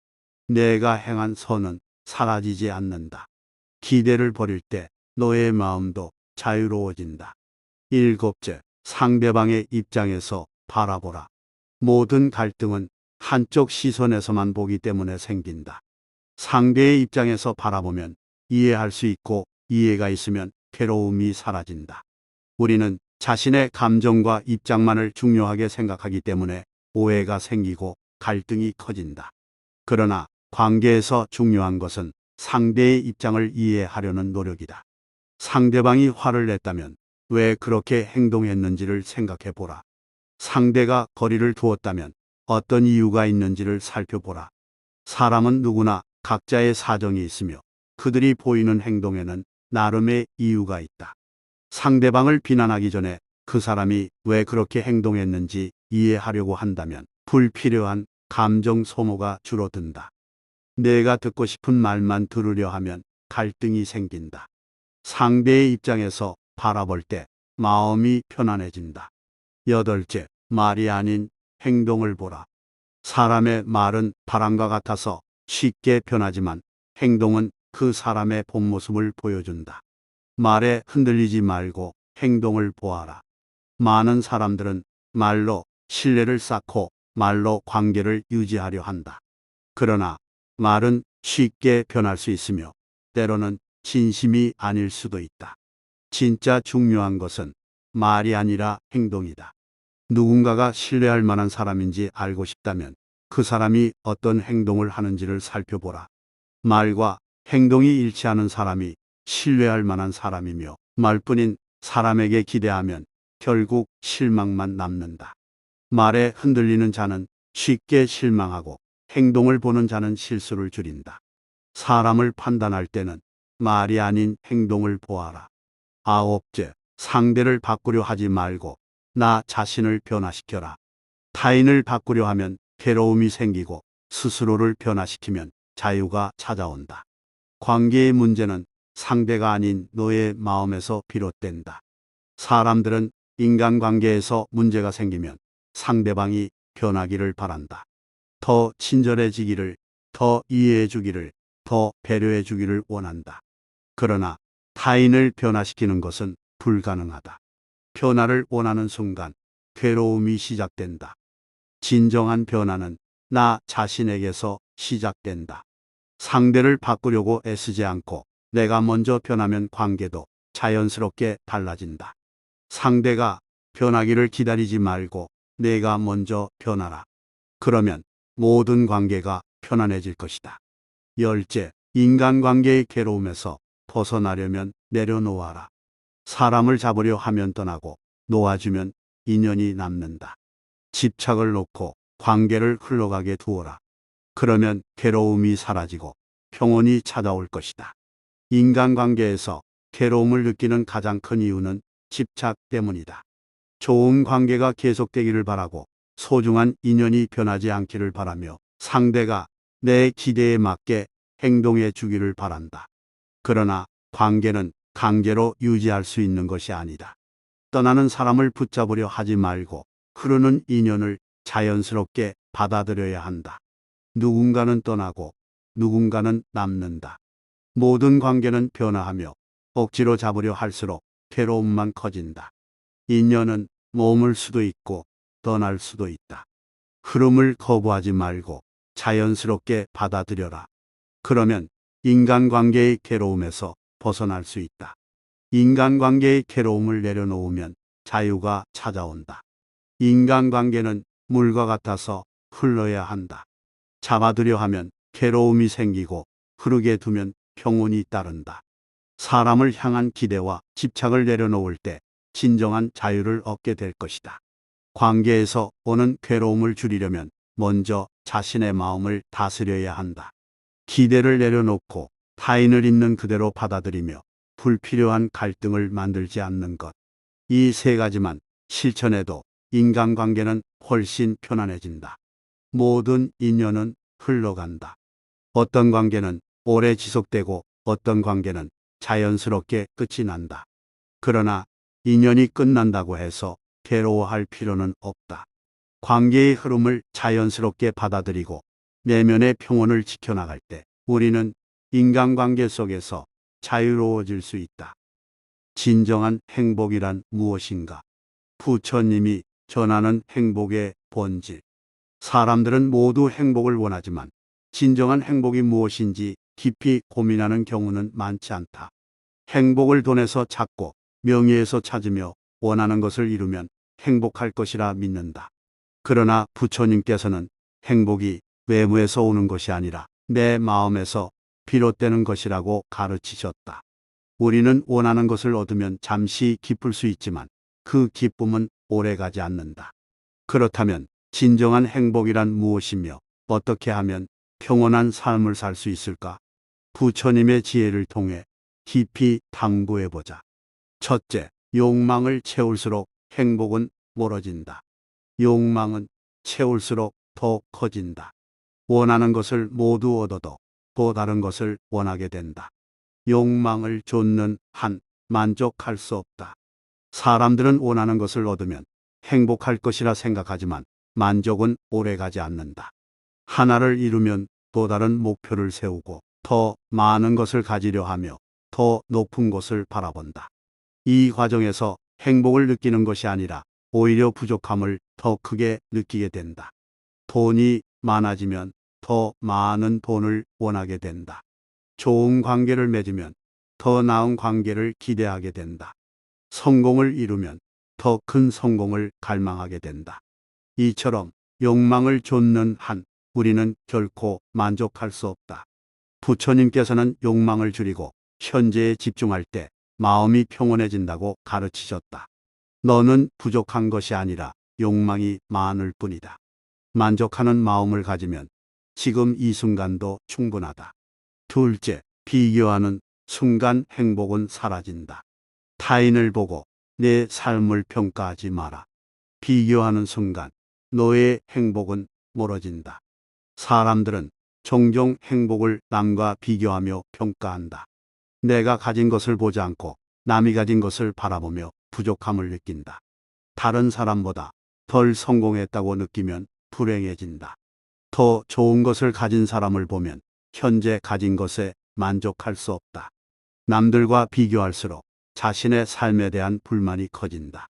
S1: 내가 행한 선은 사라지지 않는다. 기대를 버릴 때 너의 마음도 자유로워진다. 일곱째, 상대방의 입장에서 바라보라. 모든 갈등은 한쪽 시선에서만 보기 때문에 생긴다. 상대의 입장에서 바라보면 이해할 수 있고 이해가 있으면 괴로움이 사라진다. 우리는 자신의 감정과 입장만을 중요하게 생각하기 때문에 오해가 생기고 갈등이 커진다. 그러나 관계에서 중요한 것은 상대의 입장을 이해하려는 노력이다. 상대방이 화를 냈다면 왜 그렇게 행동했는지를 생각해 보라. 상대가 거리를 두었다면 어떤 이유가 있는지를 살펴보라. 사람은 누구나 각자의 사정이 있으며 그들이 보이는 행동에는 나름의 이유가 있다. 상대방을 비난하기 전에 그 사람이 왜 그렇게 행동했는지 이해하려고 한다면 불필요한 감정 소모가 줄어든다. 내가 듣고 싶은 말만 들으려 하면 갈등이 생긴다. 상대의 입장에서 바라볼 때 마음이 편안해진다. 여덟째, 말이 아닌 행동을 보라. 사람의 말은 바람과 같아서 쉽게 변하지만 행동은 그 사람의 본 모습을 보여준다. 말에 흔들리지 말고 행동을 보아라. 많은 사람들은 말로 신뢰를 쌓고 말로 관계를 유지하려 한다. 그러나 말은 쉽게 변할 수 있으며 때로는 진심이 아닐 수도 있다. 진짜 중요한 것은 말이 아니라 행동이다. 누군가가 신뢰할 만한 사람인지 알고 싶다면 그 사람이 어떤 행동을 하는지를 살펴보라. 말과 행동이 일치하는 사람이 신뢰할 만한 사람이며 말뿐인 사람에게 기대하면 결국 실망만 남는다. 말에 흔들리는 자는 쉽게 실망하고 행동을 보는 자는 실수를 줄인다. 사람을 판단할 때는 말이 아닌 행동을 보아라. 아홉째, 상대를 바꾸려 하지 말고 나 자신을 변화시켜라. 타인을 바꾸려 하면 괴로움이 생기고 스스로를 변화시키면 자유가 찾아온다. 관계의 문제는 상대가 아닌 너의 마음에서 비롯된다. 사람들은 인간관계에서 문제가 생기면 상대방이 변하기를 바란다. 더 친절해지기를, 더 이해해주기를, 더 배려해주기를 원한다. 그러나 타인을 변화시키는 것은 불가능하다. 변화를 원하는 순간 괴로움이 시작된다. 진정한 변화는 나 자신에게서 시작된다. 상대를 바꾸려고 애쓰지 않고 내가 먼저 변하면 관계도 자연스럽게 달라진다. 상대가 변하기를 기다리지 말고 내가 먼저 변하라. 그러면 모든 관계가 편안해질 것이다. 열째, 인간관계의 괴로움에서 벗어나려면 내려놓아라. 사람을 잡으려 하면 떠나고 놓아주면 인연이 남는다. 집착을 놓고 관계를 흘러가게 두어라. 그러면 괴로움이 사라지고 평온이 찾아올 것이다. 인간관계에서 괴로움을 느끼는 가장 큰 이유는 집착 때문이다. 좋은 관계가 계속되기를 바라고 소중한 인연이 변하지 않기를 바라며 상대가 내 기대에 맞게 행동해 주기를 바란다. 그러나 관계는 강제로 유지할 수 있는 것이 아니다. 떠나는 사람을 붙잡으려 하지 말고 흐르는 인연을 자연스럽게 받아들여야 한다. 누군가는 떠나고 누군가는 남는다. 모든 관계는 변화하며 억지로 잡으려 할수록 괴로움만 커진다. 인연은 머물 수도 있고 떠날 수도 있다. 흐름을 거부하지 말고 자연스럽게 받아들여라. 그러면 인간관계의 괴로움에서 벗어날 수 있다. 인간관계의 괴로움을 내려놓으면 자유가 찾아온다. 인간관계는 물과 같아서 흘러야 한다. 잡아두려 하면 괴로움이 생기고 흐르게 두면 평온이 따른다. 사람을 향한 기대와 집착을 내려놓을 때 진정한 자유를 얻게 될 것이다. 관계에서 오는 괴로움을 줄이려면 먼저 자신의 마음을 다스려야 한다. 기대를 내려놓고 타인을 있는 그대로 받아들이며 불필요한 갈등을 만들지 않는 것. 이 세 가지만 실천해도 인간관계는 훨씬 편안해진다. 모든 인연은 흘러간다. 어떤 관계는 오래 지속되고 어떤 관계는 자연스럽게 끝이 난다. 그러나 인연이 끝난다고 해서 괴로워할 필요는 없다. 관계의 흐름을 자연스럽게 받아들이고 내면의 평온을 지켜나갈 때 우리는 인간관계 속에서 자유로워질 수 있다. 진정한 행복이란 무엇인가? 부처님이 전하는 행복의 본질. 사람들은 모두 행복을 원하지만 진정한 행복이 무엇인지 깊이 고민하는 경우는 많지 않다. 행복을 돈에서 찾고 명예에서 찾으며 원하는 것을 이루면 행복할 것이라 믿는다. 그러나 부처님께서는 행복이 외부에서 오는 것이 아니라 내 마음에서 비롯되는 것이라고 가르치셨다. 우리는 원하는 것을 얻으면 잠시 기쁠 수 있지만 그 기쁨은 오래가지 않는다. 그렇다면 진정한 행복이란 무엇이며 어떻게 하면 평온한 삶을 살 수 있을까? 부처님의 지혜를 통해 깊이 탐구해보자. 첫째, 욕망을 채울수록 행복은 멀어진다. 욕망은 채울수록 더 커진다. 원하는 것을 모두 얻어도 또 다른 것을 원하게 된다. 욕망을 좇는 한 만족할 수 없다. 사람들은 원하는 것을 얻으면 행복할 것이라 생각하지만 만족은 오래가지 않는다. 하나를 이루면 또 다른 목표를 세우고 더 많은 것을 가지려 하며 더 높은 곳을 바라본다. 이 과정에서 행복을 느끼는 것이 아니라 오히려 부족함을 더 크게 느끼게 된다. 돈이 많아지면 더 많은 돈을 원하게 된다. 좋은 관계를 맺으면 더 나은 관계를 기대하게 된다. 성공을 이루면 더 큰 성공을 갈망하게 된다. 이처럼 욕망을 좇는 한 우리는 결코 만족할 수 없다. 부처님께서는 욕망을 줄이고 현재에 집중할 때 마음이 평온해진다고 가르치셨다. 너는 부족한 것이 아니라 욕망이 많을 뿐이다. 만족하는 마음을 가지면 지금 이 순간도 충분하다. 둘째, 비교하는 순간 행복은 사라진다. 타인을 보고 내 삶을 평가하지 마라. 비교하는 순간 너의 행복은 멀어진다. 사람들은 종종 행복을 남과 비교하며 평가한다. 내가 가진 것을 보지 않고 남이 가진 것을 바라보며 부족함을 느낀다. 다른 사람보다 덜 성공했다고 느끼면 불행해진다. 더 좋은 것을 가진 사람을 보면 현재 가진 것에 만족할 수 없다. 남들과 비교할수록 자신의 삶에 대한 불만이 커진다.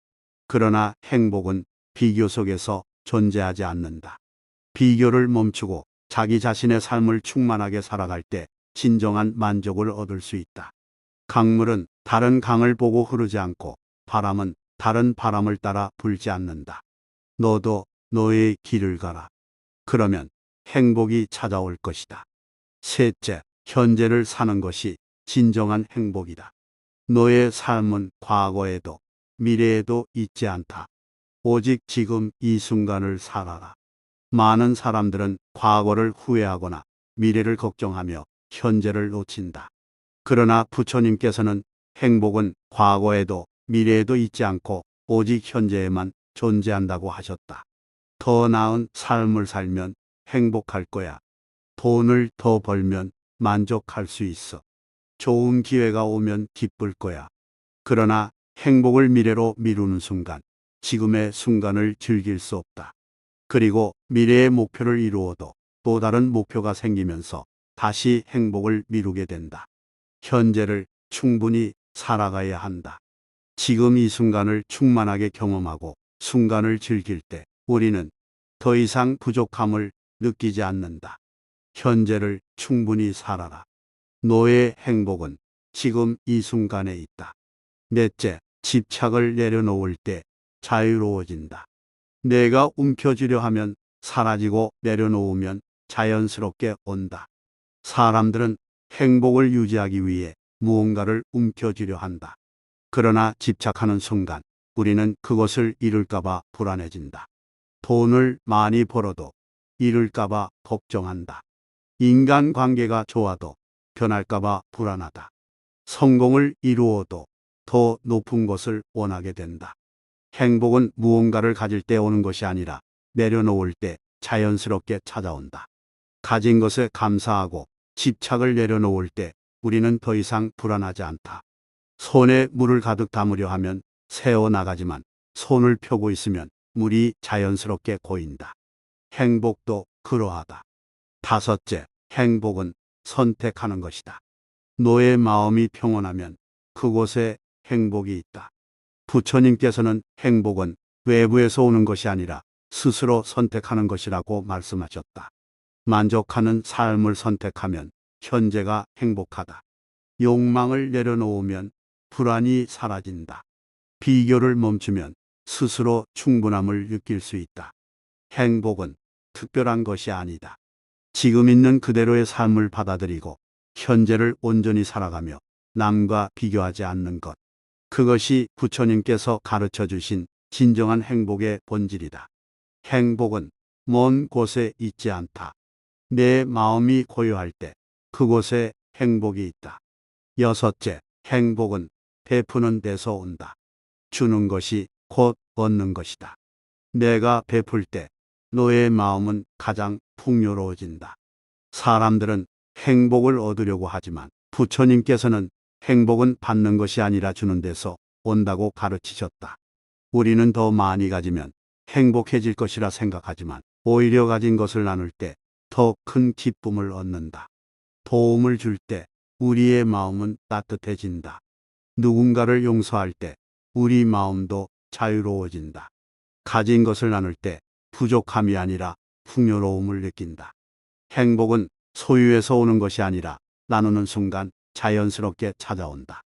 S1: 그러나 행복은 비교 속에서 존재하지 않는다. 비교를 멈추고 자기 자신의 삶을 충만하게 살아갈 때 진정한 만족을 얻을 수 있다. 강물은 다른 강을 보고 흐르지 않고 바람은 다른 바람을 따라 불지 않는다. 너도 너의 길을 가라. 그러면 행복이 찾아올 것이다. 셋째, 현재를 사는 것이 진정한 행복이다. 너의 삶은 과거에도 미래에도 있지 않다. 오직 지금 이 순간을 살아라. 많은 사람들은 과거를 후회하거나 미래를 걱정하며 현재를 놓친다. 그러나 부처님께서는 행복은 과거에도 미래에도 있지 않고 오직 현재에만 존재한다고 하셨다. 더 나은 삶을 살면 행복할 거야. 돈을 더 벌면 만족할 수 있어. 좋은 기회가 오면 기쁠 거야. 그러나 행복을 미래로 미루는 순간, 지금의 순간을 즐길 수 없다. 그리고 미래의 목표를 이루어도 또 다른 목표가 생기면서 다시 행복을 미루게 된다. 현재를 충분히 살아가야 한다. 지금 이 순간을 충만하게 경험하고 순간을 즐길 때 우리는 더 이상 부족함을 느끼지 않는다. 현재를 충분히 살아라. 너의 행복은 지금 이 순간에 있다. 넷째, 집착을 내려놓을 때 자유로워진다. 내가 움켜쥐려 하면 사라지고 내려놓으면 자연스럽게 온다. 사람들은 행복을 유지하기 위해 무언가를 움켜쥐려 한다. 그러나 집착하는 순간 우리는 그것을 잃을까봐 불안해진다. 돈을 많이 벌어도 잃을까봐 걱정한다. 인간관계가 좋아도 변할까봐 불안하다. 성공을 이루어도 더 높은 것을 원하게 된다. 행복은 무언가를 가질 때 오는 것이 아니라 내려놓을 때 자연스럽게 찾아온다. 가진 것에 감사하고 집착을 내려놓을 때 우리는 더 이상 불안하지 않다. 손에 물을 가득 담으려 하면 새어 나가지만 손을 펴고 있으면 물이 자연스럽게 고인다. 행복도 그러하다. 다섯째, 행복은 선택하는 것이다. 너의 마음이 평온하면 그곳에 행복이 있다. 부처님께서는 행복은 외부에서 오는 것이 아니라 스스로 선택하는 것이라고 말씀하셨다. 만족하는 삶을 선택하면 현재가 행복하다. 욕망을 내려놓으면 불안이 사라진다. 비교를 멈추면 스스로 충분함을 느낄 수 있다. 행복은 특별한 것이 아니다. 지금 있는 그대로의 삶을 받아들이고 현재를 온전히 살아가며 남과 비교하지 않는 것. 그것이 부처님께서 가르쳐 주신 진정한 행복의 본질이다. 행복은 먼 곳에 있지 않다. 내 마음이 고요할 때 그곳에 행복이 있다. 여섯째, 행복은 베푸는 데서 온다. 주는 것이 곧 얻는 것이다. 내가 베풀 때 너의 마음은 가장 풍요로워진다. 사람들은 행복을 얻으려고 하지만 부처님께서는 행복은 받는 것이 아니라 주는 데서 온다고 가르치셨다. 우리는 더 많이 가지면 행복해질 것이라 생각하지만 오히려 가진 것을 나눌 때 더 큰 기쁨을 얻는다. 도움을 줄 때 우리의 마음은 따뜻해진다. 누군가를 용서할 때 우리 마음도 자유로워진다. 가진 것을 나눌 때 부족함이 아니라 풍요로움을 느낀다. 행복은 소유에서 오는 것이 아니라 나누는 순간 자연스럽게 찾아온다.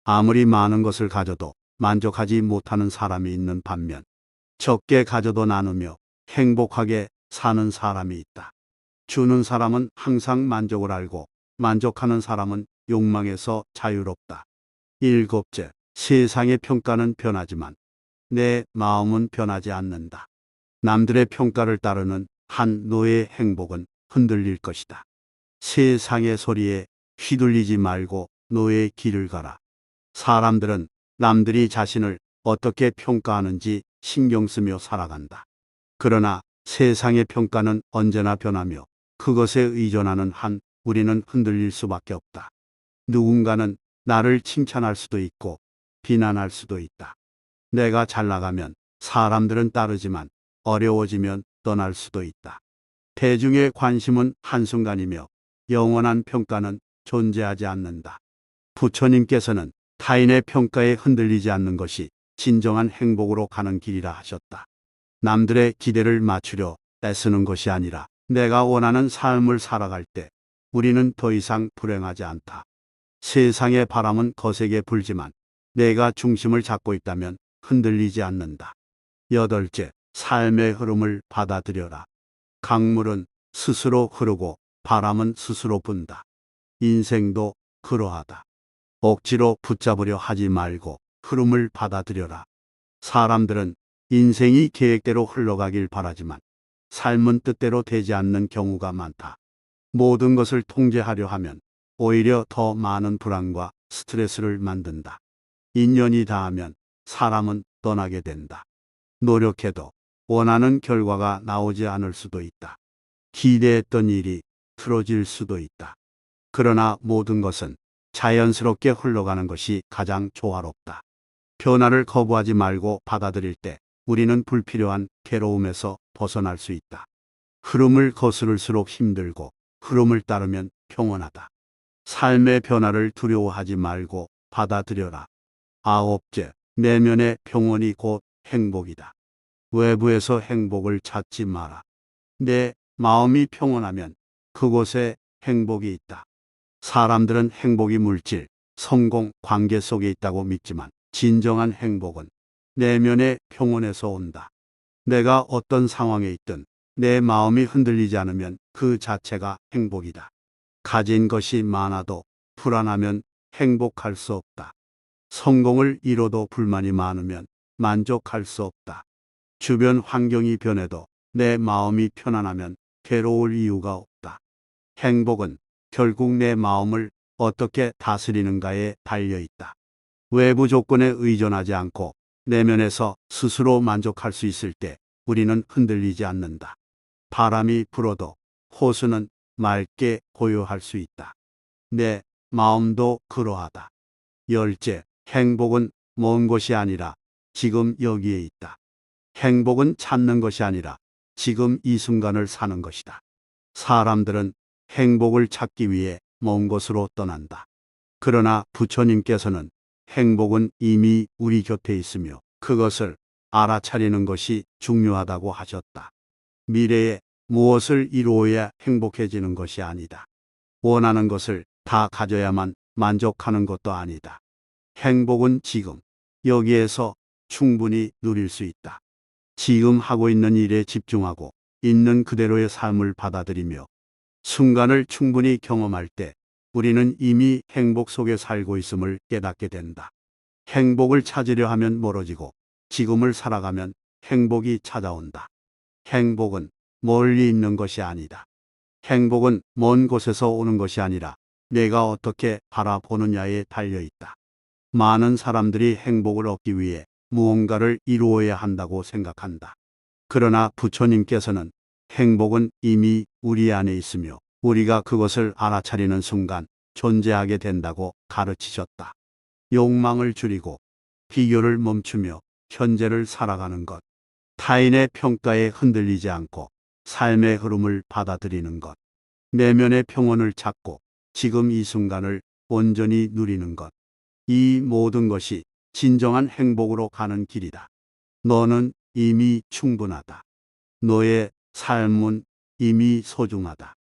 S1: 아무리 많은 것을 가져도 만족하지 못하는 사람이 있는 반면 적게 가져도 나누며 행복하게 사는 사람이 있다. 주는 사람은 항상 만족을 알고 만족하는 사람은 욕망에서 자유롭다. 일곱째, 세상의 평가는 변하지만 내 마음은 변하지 않는다. 남들의 평가를 따르는 한 너의 행복은 흔들릴 것이다. 세상의 소리에 휘둘리지 말고 너의 길을 가라. 사람들은 남들이 자신을 어떻게 평가하는지 신경 쓰며 살아간다. 그러나 세상의 평가는 언제나 변하며 그것에 의존하는 한 우리는 흔들릴 수밖에 없다. 누군가는 나를 칭찬할 수도 있고 비난할 수도 있다. 내가 잘 나가면 사람들은 따르지만 어려워지면 떠날 수도 있다. 대중의 관심은 한순간이며 영원한 평가는 존재하지 않는다. 부처님께서는 타인의 평가에 흔들리지 않는 것이 진정한 행복으로 가는 길이라 하셨다. 남들의 기대를 맞추려 애쓰는 것이 아니라 내가 원하는 삶을 살아갈 때 우리는 더 이상 불행하지 않다. 세상의 바람은 거세게 불지만 내가 중심을 잡고 있다면 흔들리지 않는다. 여덟째, 삶의 흐름을 받아들여라. 강물은 스스로 흐르고 바람은 스스로 분다. 인생도 그러하다. 억지로 붙잡으려 하지 말고 흐름을 받아들여라. 사람들은 인생이 계획대로 흘러가길 바라지만 삶은 뜻대로 되지 않는 경우가 많다. 모든 것을 통제하려 하면 오히려 더 많은 불안과 스트레스를 만든다. 인연이 닿으면 사람은 떠나게 된다. 노력해도 원하는 결과가 나오지 않을 수도 있다. 기대했던 일이 틀어질 수도 있다. 그러나 모든 것은 자연스럽게 흘러가는 것이 가장 조화롭다. 변화를 거부하지 말고 받아들일 때 우리는 불필요한 괴로움에서 벗어날 수 있다. 흐름을 거스를수록 힘들고 흐름을 따르면 평온하다. 삶의 변화를 두려워하지 말고 받아들여라. 아홉째, 내면의 평온이 곧 행복이다. 외부에서 행복을 찾지 마라. 내 마음이 평온하면 그곳에 행복이 있다. 사람들은 행복이 물질, 성공, 관계 속에 있다고 믿지만 진정한 행복은 내면의 평온에서 온다. 내가 어떤 상황에 있든 내 마음이 흔들리지 않으면 그 자체가 행복이다. 가진 것이 많아도 불안하면 행복할 수 없다. 성공을 이뤄도 불만이 많으면 만족할 수 없다. 주변 환경이 변해도 내 마음이 편안하면 괴로울 이유가 없다. 행복은 결국 내 마음을 어떻게 다스리는가에 달려 있다. 외부 조건에 의존하지 않고 내면에서 스스로 만족할 수 있을 때 우리는 흔들리지 않는다. 바람이 불어도 호수는 맑게 고요할 수 있다. 내 마음도 그러하다. 열째, 행복은 먼 곳이 아니라 지금 여기에 있다. 행복은 찾는 것이 아니라 지금 이 순간을 사는 것이다. 사람들은 행복을 찾기 위해 먼 곳으로 떠난다. 그러나 부처님께서는 행복은 이미 우리 곁에 있으며 그것을 알아차리는 것이 중요하다고 하셨다. 미래에 무엇을 이루어야 행복해지는 것이 아니다. 원하는 것을 다 가져야만 만족하는 것도 아니다. 행복은 지금, 여기에서 충분히 누릴 수 있다. 지금 하고 있는 일에 집중하고 있는 그대로의 삶을 받아들이며 순간을 충분히 경험할 때 우리는 이미 행복 속에 살고 있음을 깨닫게 된다. 행복을 찾으려 하면 멀어지고 지금을 살아가면 행복이 찾아온다. 행복은 멀리 있는 것이 아니다. 행복은 먼 곳에서 오는 것이 아니라 내가 어떻게 바라보느냐에 달려 있다. 많은 사람들이 행복을 얻기 위해 무언가를 이루어야 한다고 생각한다. 그러나 부처님께서는 행복은 이미 우리 안에 있으며 우리가 그것을 알아차리는 순간 존재하게 된다고 가르치셨다. 욕망을 줄이고 비교를 멈추며 현재를 살아가는 것. 타인의 평가에 흔들리지 않고 삶의 흐름을 받아들이는 것. 내면의 평온을 찾고 지금 이 순간을 온전히 누리는 것. 이 모든 것이 진정한 행복으로 가는 길이다. 너는 이미 충분하다. 너의 삶은 이미 소중하다.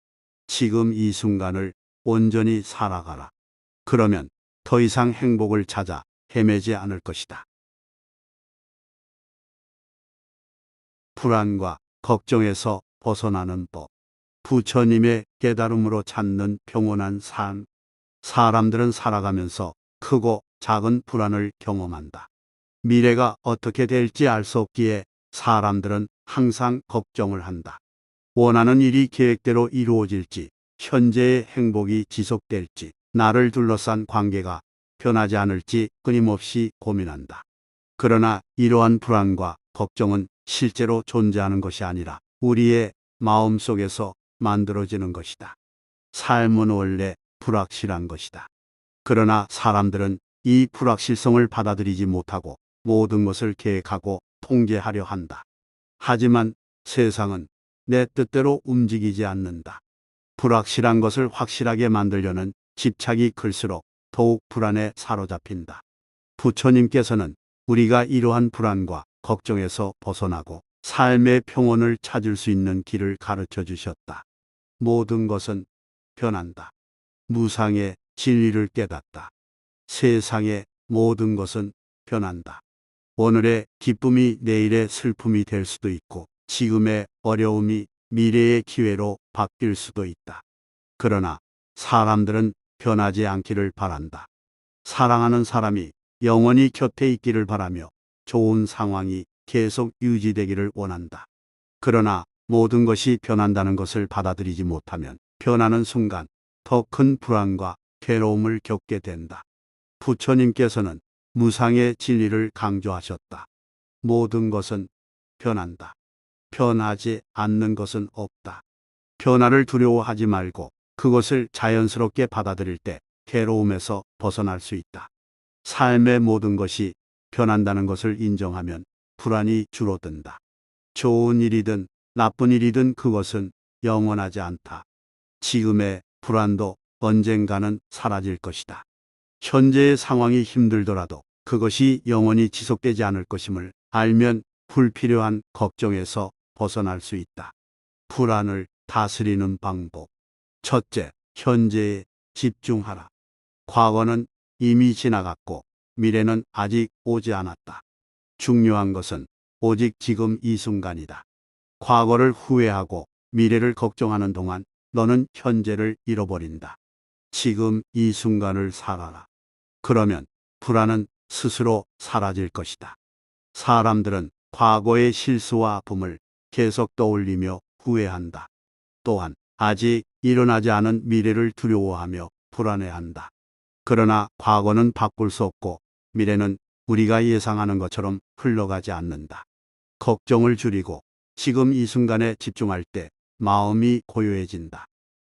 S1: 지금 이 순간을 온전히 살아가라. 그러면 더 이상 행복을 찾아 헤매지 않을 것이다. 불안과 걱정에서 벗어나는 법. 부처님의 깨달음으로 찾는 평온한 삶. 사람들은 살아가면서 크고 작은 불안을 경험한다. 미래가 어떻게 될지 알 수 없기에 사람들은 항상 걱정을 한다. 원하는 일이 계획대로 이루어질지, 현재의 행복이 지속될지, 나를 둘러싼 관계가 변하지 않을지 끊임없이 고민한다. 그러나 이러한 불안과 걱정은 실제로 존재하는 것이 아니라 우리의 마음속에서 만들어지는 것이다. 삶은 원래 불확실한 것이다. 그러나 사람들은 이 불확실성을 받아들이지 못하고 모든 것을 계획하고 통제하려 한다. 하지만 세상은 내 뜻대로 움직이지 않는다. 불확실한 것을 확실하게 만들려는 집착이 클수록 더욱 불안에 사로잡힌다. 부처님께서는 우리가 이러한 불안과 걱정에서 벗어나고 삶의 평온을 찾을 수 있는 길을 가르쳐 주셨다. 모든 것은 변한다. 무상의 진리를 깨닫다. 세상의 모든 것은 변한다. 오늘의 기쁨이 내일의 슬픔이 될 수도 있고, 지금의 어려움이 미래의 기회로 바뀔 수도 있다. 그러나 사람들은 변하지 않기를 바란다. 사랑하는 사람이 영원히 곁에 있기를 바라며 좋은 상황이 계속 유지되기를 원한다. 그러나 모든 것이 변한다는 것을 받아들이지 못하면 변하는 순간 더 큰 불안과 괴로움을 겪게 된다. 부처님께서는 무상의 진리를 강조하셨다. 모든 것은 변한다. 변하지 않는 것은 없다. 변화를 두려워하지 말고 그것을 자연스럽게 받아들일 때 괴로움에서 벗어날 수 있다. 삶의 모든 것이 변한다는 것을 인정하면 불안이 줄어든다. 좋은 일이든 나쁜 일이든 그것은 영원하지 않다. 지금의 불안도 언젠가는 사라질 것이다. 현재의 상황이 힘들더라도 그것이 영원히 지속되지 않을 것임을 알면 불필요한 걱정에서 벗어날 수 있다. 불안을 다스리는 방법. 첫째, 현재에 집중하라. 과거는 이미 지나갔고 미래는 아직 오지 않았다. 중요한 것은 오직 지금 이 순간이다. 과거를 후회하고 미래를 걱정하는 동안 너는 현재를 잃어버린다. 지금 이 순간을 살아라. 그러면 불안은 스스로 사라질 것이다. 사람들은 과거의 실수와 아픔을 계속 떠올리며 후회한다. 또한 아직 일어나지 않은 미래를 두려워하며 불안해한다. 그러나 과거는 바꿀 수 없고 미래는 우리가 예상하는 것처럼 흘러가지 않는다. 걱정을 줄이고 지금 이 순간에 집중할 때 마음이 고요해진다.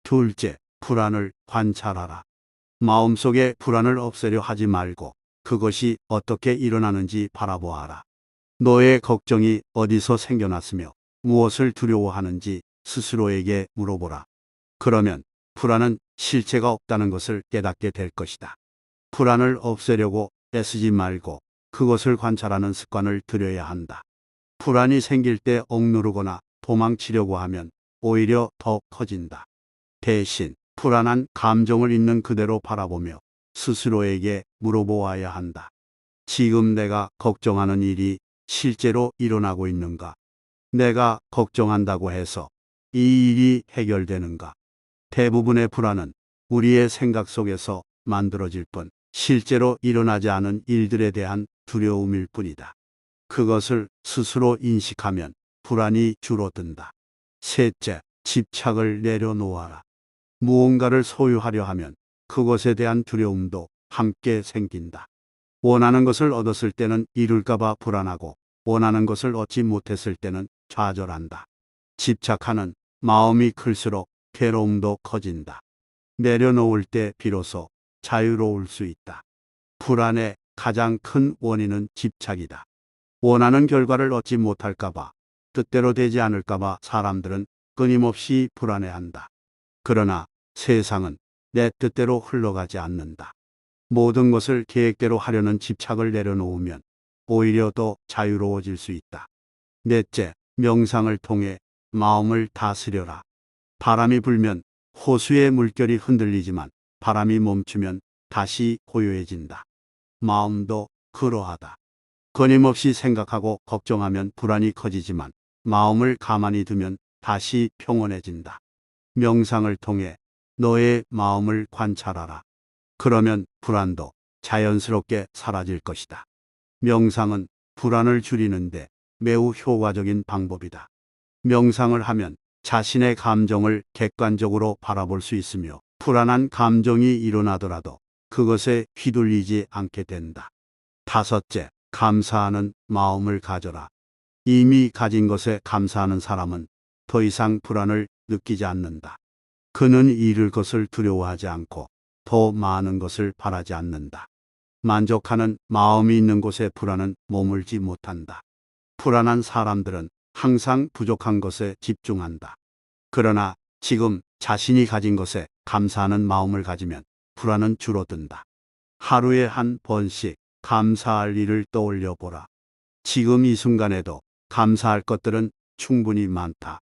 S1: 둘째, 불안을 관찰하라. 마음속에 불안을 없애려 하지 말고 그것이 어떻게 일어나는지 바라보아라. 너의 걱정이 어디서 생겨났으며 무엇을 두려워하는지 스스로에게 물어보라. 그러면 불안은 실체가 없다는 것을 깨닫게 될 것이다. 불안을 없애려고 애쓰지 말고 그것을 관찰하는 습관을 들여야 한다. 불안이 생길 때 억누르거나 도망치려고 하면 오히려 더 커진다. 대신 불안한 감정을 있는 그대로 바라보며 스스로에게 물어보아야 한다. 지금 내가 걱정하는 일이 실제로 일어나고 있는가? 내가 걱정한다고 해서 이 일이 해결되는가? 대부분의 불안은 우리의 생각 속에서 만들어질 뿐 실제로 일어나지 않은 일들에 대한 두려움일 뿐이다. 그것을 스스로 인식하면 불안이 줄어든다. 셋째, 집착을 내려놓아라. 무언가를 소유하려 하면 그것에 대한 두려움도 함께 생긴다. 원하는 것을 얻었을 때는 이룰까봐 불안하고 원하는 것을 얻지 못했을 때는 좌절한다. 집착하는 마음이 클수록 괴로움도 커진다. 내려놓을 때 비로소 자유로울 수 있다. 불안의 가장 큰 원인은 집착이다. 원하는 결과를 얻지 못할까봐, 뜻대로 되지 않을까봐 사람들은 끊임없이 불안해한다. 그러나 세상은 내 뜻대로 흘러가지 않는다. 모든 것을 계획대로 하려는 집착을 내려놓으면 오히려 더 자유로워질 수 있다. 넷째, 명상을 통해 마음을 다스려라. 바람이 불면 호수의 물결이 흔들리지만 바람이 멈추면 다시 고요해진다. 마음도 그러하다. 끊임없이 생각하고 걱정하면 불안이 커지지만 마음을 가만히 두면 다시 평온해진다. 명상을 통해 너의 마음을 관찰하라. 그러면 불안도 자연스럽게 사라질 것이다. 명상은 불안을 줄이는데 매우 효과적인 방법이다. 명상을 하면 자신의 감정을 객관적으로 바라볼 수 있으며 불안한 감정이 일어나더라도 그것에 휘둘리지 않게 된다. 다섯째, 감사하는 마음을 가져라. 이미 가진 것에 감사하는 사람은 더 이상 불안을 느끼지 않는다. 그는 잃을 것을 두려워하지 않고 더 많은 것을 바라지 않는다. 만족하는 마음이 있는 곳에 불안은 머물지 못한다. 불안한 사람들은 항상 부족한 것에 집중한다. 그러나 지금 자신이 가진 것에 감사하는 마음을 가지면 불안은 줄어든다. 하루에 한 번씩 감사할 일을 떠올려 보라. 지금 이 순간에도 감사할 것들은 충분히 많다.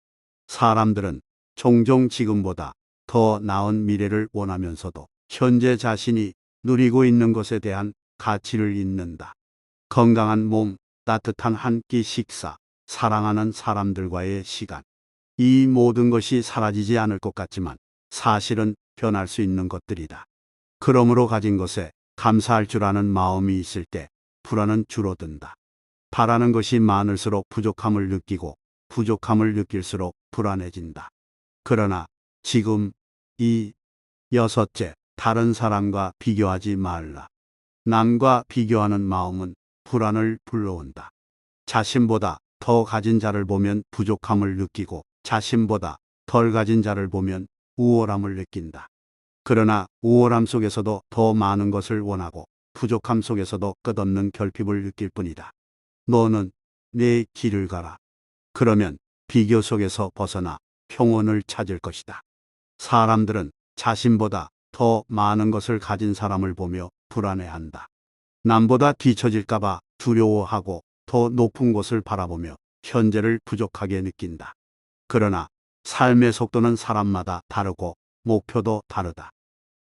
S1: 사람들은 종종 지금보다 더 나은 미래를 원하면서도 현재 자신이 누리고 있는 것에 대한 가치를 잊는다. 건강한 몸, 따뜻한 한 끼 식사, 사랑하는 사람들과의 시간. 이 모든 것이 사라지지 않을 것 같지만 사실은 변할 수 있는 것들이다. 그러므로 가진 것에 감사할 줄 아는 마음이 있을 때 불안은 줄어든다. 바라는 것이 많을수록 부족함을 느끼고 부족함을 느낄수록 불안해진다. 그러나 지금 이 여섯째, 다른 사람과 비교하지 말라. 남과 비교하는 마음은 불안을 불러온다. 자신보다 더 가진 자를 보면 부족함을 느끼고 자신보다 덜 가진 자를 보면 우월함을 느낀다. 그러나 우월함 속에서도 더 많은 것을 원하고 부족함 속에서도 끝없는 결핍을 느낄 뿐이다. 너는 내 길을 가라. 그러면 비교 속에서 벗어나 평온을 찾을 것이다. 사람들은 자신보다 더 많은 것을 가진 사람을 보며 불안해한다. 남보다 뒤처질까봐 두려워하고 더 높은 곳을 바라보며 현재를 부족하게 느낀다. 그러나 삶의 속도는 사람마다 다르고 목표도 다르다.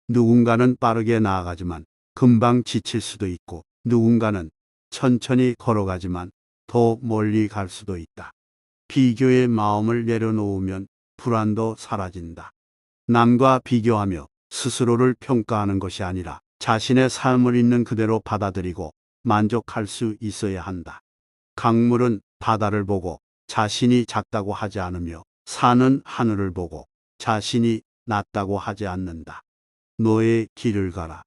S1: 누군가는 빠르게 나아가지만 금방 지칠 수도 있고 누군가는 천천히 걸어가지만 더 멀리 갈 수도 있다. 비교의 마음을 내려놓으면 불안도 사라진다. 남과 비교하며 스스로를 평가하는 것이 아니라 자신의 삶을 있는 그대로 받아들이고 만족할 수 있어야 한다. 강물은 바다를 보고 자신이 작다고 하지 않으며 산은 하늘을 보고 자신이 낮다고 하지 않는다. 너의 길을 가라.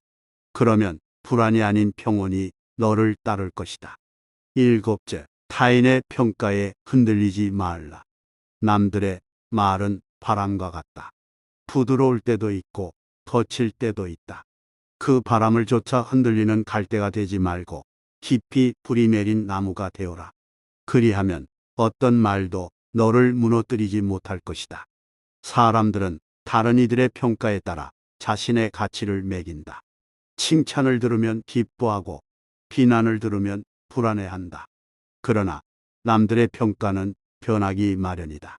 S1: 그러면 불안이 아닌 평온이 너를 따를 것이다. 일곱째, 타인의 평가에 흔들리지 말라. 남들의 말은 바람과 같다. 부드러울 때도 있고 거칠 때도 있다. 그 바람을 쫓아 흔들리는 갈대가 되지 말고 깊이 뿌리 내린 나무가 되어라. 그리하면 어떤 말도 너를 무너뜨리지 못할 것이다. 사람들은 다른 이들의 평가에 따라 자신의 가치를 매긴다. 칭찬을 들으면 기뻐하고 비난을 들으면 불안해한다. 그러나 남들의 평가는 변하기 마련이다.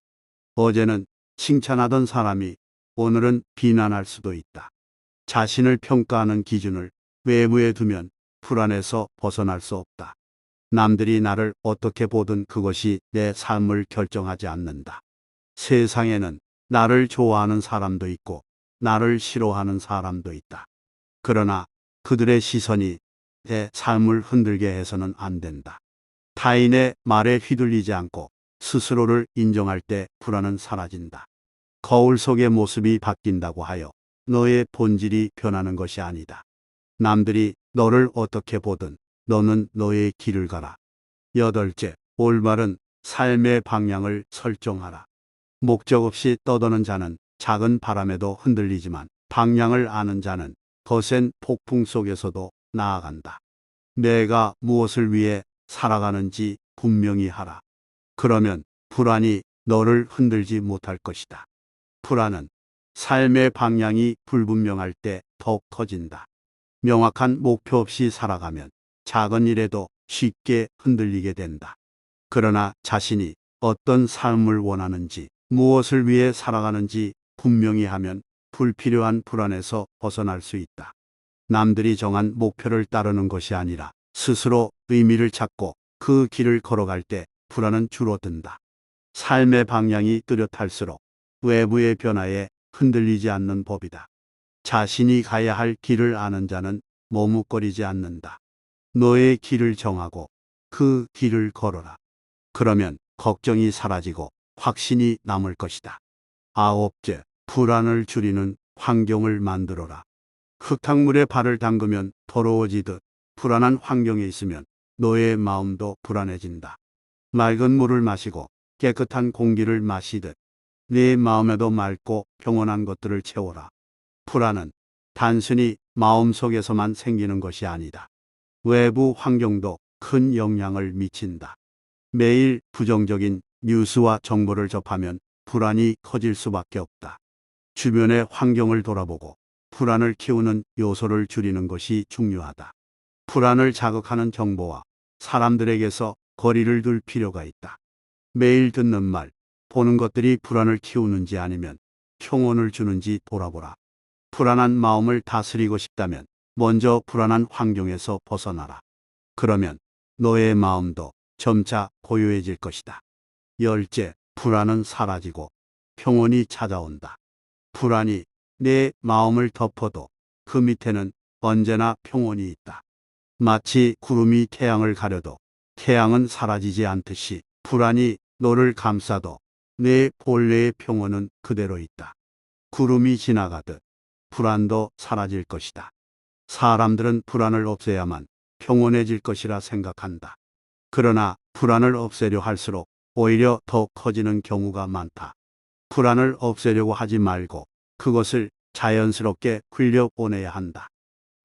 S1: 어제는 칭찬하던 사람이 오늘은 비난할 수도 있다. 자신을 평가하는 기준을 외부에 두면 불안에서 벗어날 수 없다. 남들이 나를 어떻게 보든 그것이 내 삶을 결정하지 않는다. 세상에는 나를 좋아하는 사람도 있고 나를 싫어하는 사람도 있다. 그러나 그들의 시선이 내 삶을 흔들게 해서는 안 된다. 타인의 말에 휘둘리지 않고 스스로를 인정할 때 불안은 사라진다. 거울 속의 모습이 바뀐다고 하여 너의 본질이 변하는 것이 아니다. 남들이 너를 어떻게 보든 너는 너의 길을 가라. 여덟째, 올바른 삶의 방향을 설정하라. 목적 없이 떠도는 자는 작은 바람에도 흔들리지만 방향을 아는 자는 거센 폭풍 속에서도 나아간다. 내가 무엇을 위해 살아가는지 분명히 하라. 그러면 불안이 너를 흔들지 못할 것이다. 불안은 삶의 방향이 불분명할 때 더욱 커진다. 명확한 목표 없이 살아가면 작은 일에도 쉽게 흔들리게 된다. 그러나 자신이 어떤 삶을 원하는지, 무엇을 위해 살아가는지 분명히 하면 불필요한 불안에서 벗어날 수 있다. 남들이 정한 목표를 따르는 것이 아니라 스스로 의미를 찾고 그 길을 걸어갈 때 불안은 줄어든다. 삶의 방향이 뚜렷할수록 외부의 변화에 흔들리지 않는 법이다. 자신이 가야 할 길을 아는 자는 머뭇거리지 않는다. 너의 길을 정하고 그 길을 걸어라. 그러면 걱정이 사라지고 확신이 남을 것이다. 아홉째, 불안을 줄이는 환경을 만들어라. 흙탕물에 발을 담그면 더러워지듯 불안한 환경에 있으면 너의 마음도 불안해진다. 맑은 물을 마시고 깨끗한 공기를 마시듯 네 마음에도 맑고 평온한 것들을 채워라. 불안은 단순히 마음속에서만 생기는 것이 아니다. 외부 환경도 큰 영향을 미친다. 매일 부정적인 뉴스와 정보를 접하면 불안이 커질 수밖에 없다. 주변의 환경을 돌아보고 불안을 키우는 요소를 줄이는 것이 중요하다. 불안을 자극하는 정보와 사람들에게서 거리를 둘 필요가 있다. 매일 듣는 말, 보는 것들이 불안을 키우는지 아니면 평온을 주는지 돌아보라. 불안한 마음을 다스리고 싶다면 먼저 불안한 환경에서 벗어나라. 그러면 너의 마음도 점차 고요해질 것이다. 열째, 불안은 사라지고 평온이 찾아온다. 불안이 내 마음을 덮어도 그 밑에는 언제나 평온이 있다. 마치 구름이 태양을 가려도 태양은 사라지지 않듯이 불안이 너를 감싸도 내 본래의 평온은 그대로 있다. 구름이 지나가듯 불안도 사라질 것이다. 사람들은 불안을 없애야만 평온해질 것이라 생각한다. 그러나 불안을 없애려 할수록 오히려 더 커지는 경우가 많다. 불안을 없애려고 하지 말고 그것을 자연스럽게 흘려보내야 한다.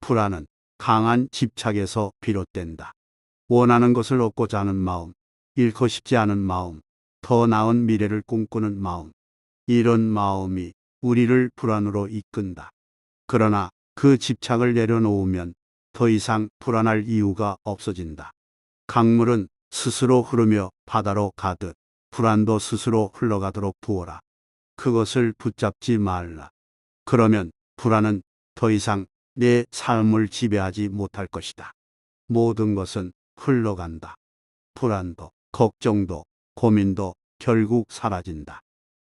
S1: 불안은 강한 집착에서 비롯된다. 원하는 것을 얻고자 하는 마음, 잃고 싶지 않은 마음, 더 나은 미래를 꿈꾸는 마음. 이런 마음이 우리를 불안으로 이끈다. 그러나 그 집착을 내려놓으면 더 이상 불안할 이유가 없어진다. 강물은 스스로 흐르며 바다로 가듯 불안도 스스로 흘러가도록 두어라. 그것을 붙잡지 말라. 그러면 불안은 더 이상 내 삶을 지배하지 못할 것이다. 모든 것은 흘러간다. 불안도, 걱정도, 고민도 결국 사라진다.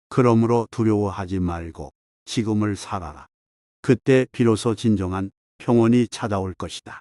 S1: 그러므로 두려워하지 말고 지금을 살아라. 그때 비로소 진정한 평온이 찾아올 것이다.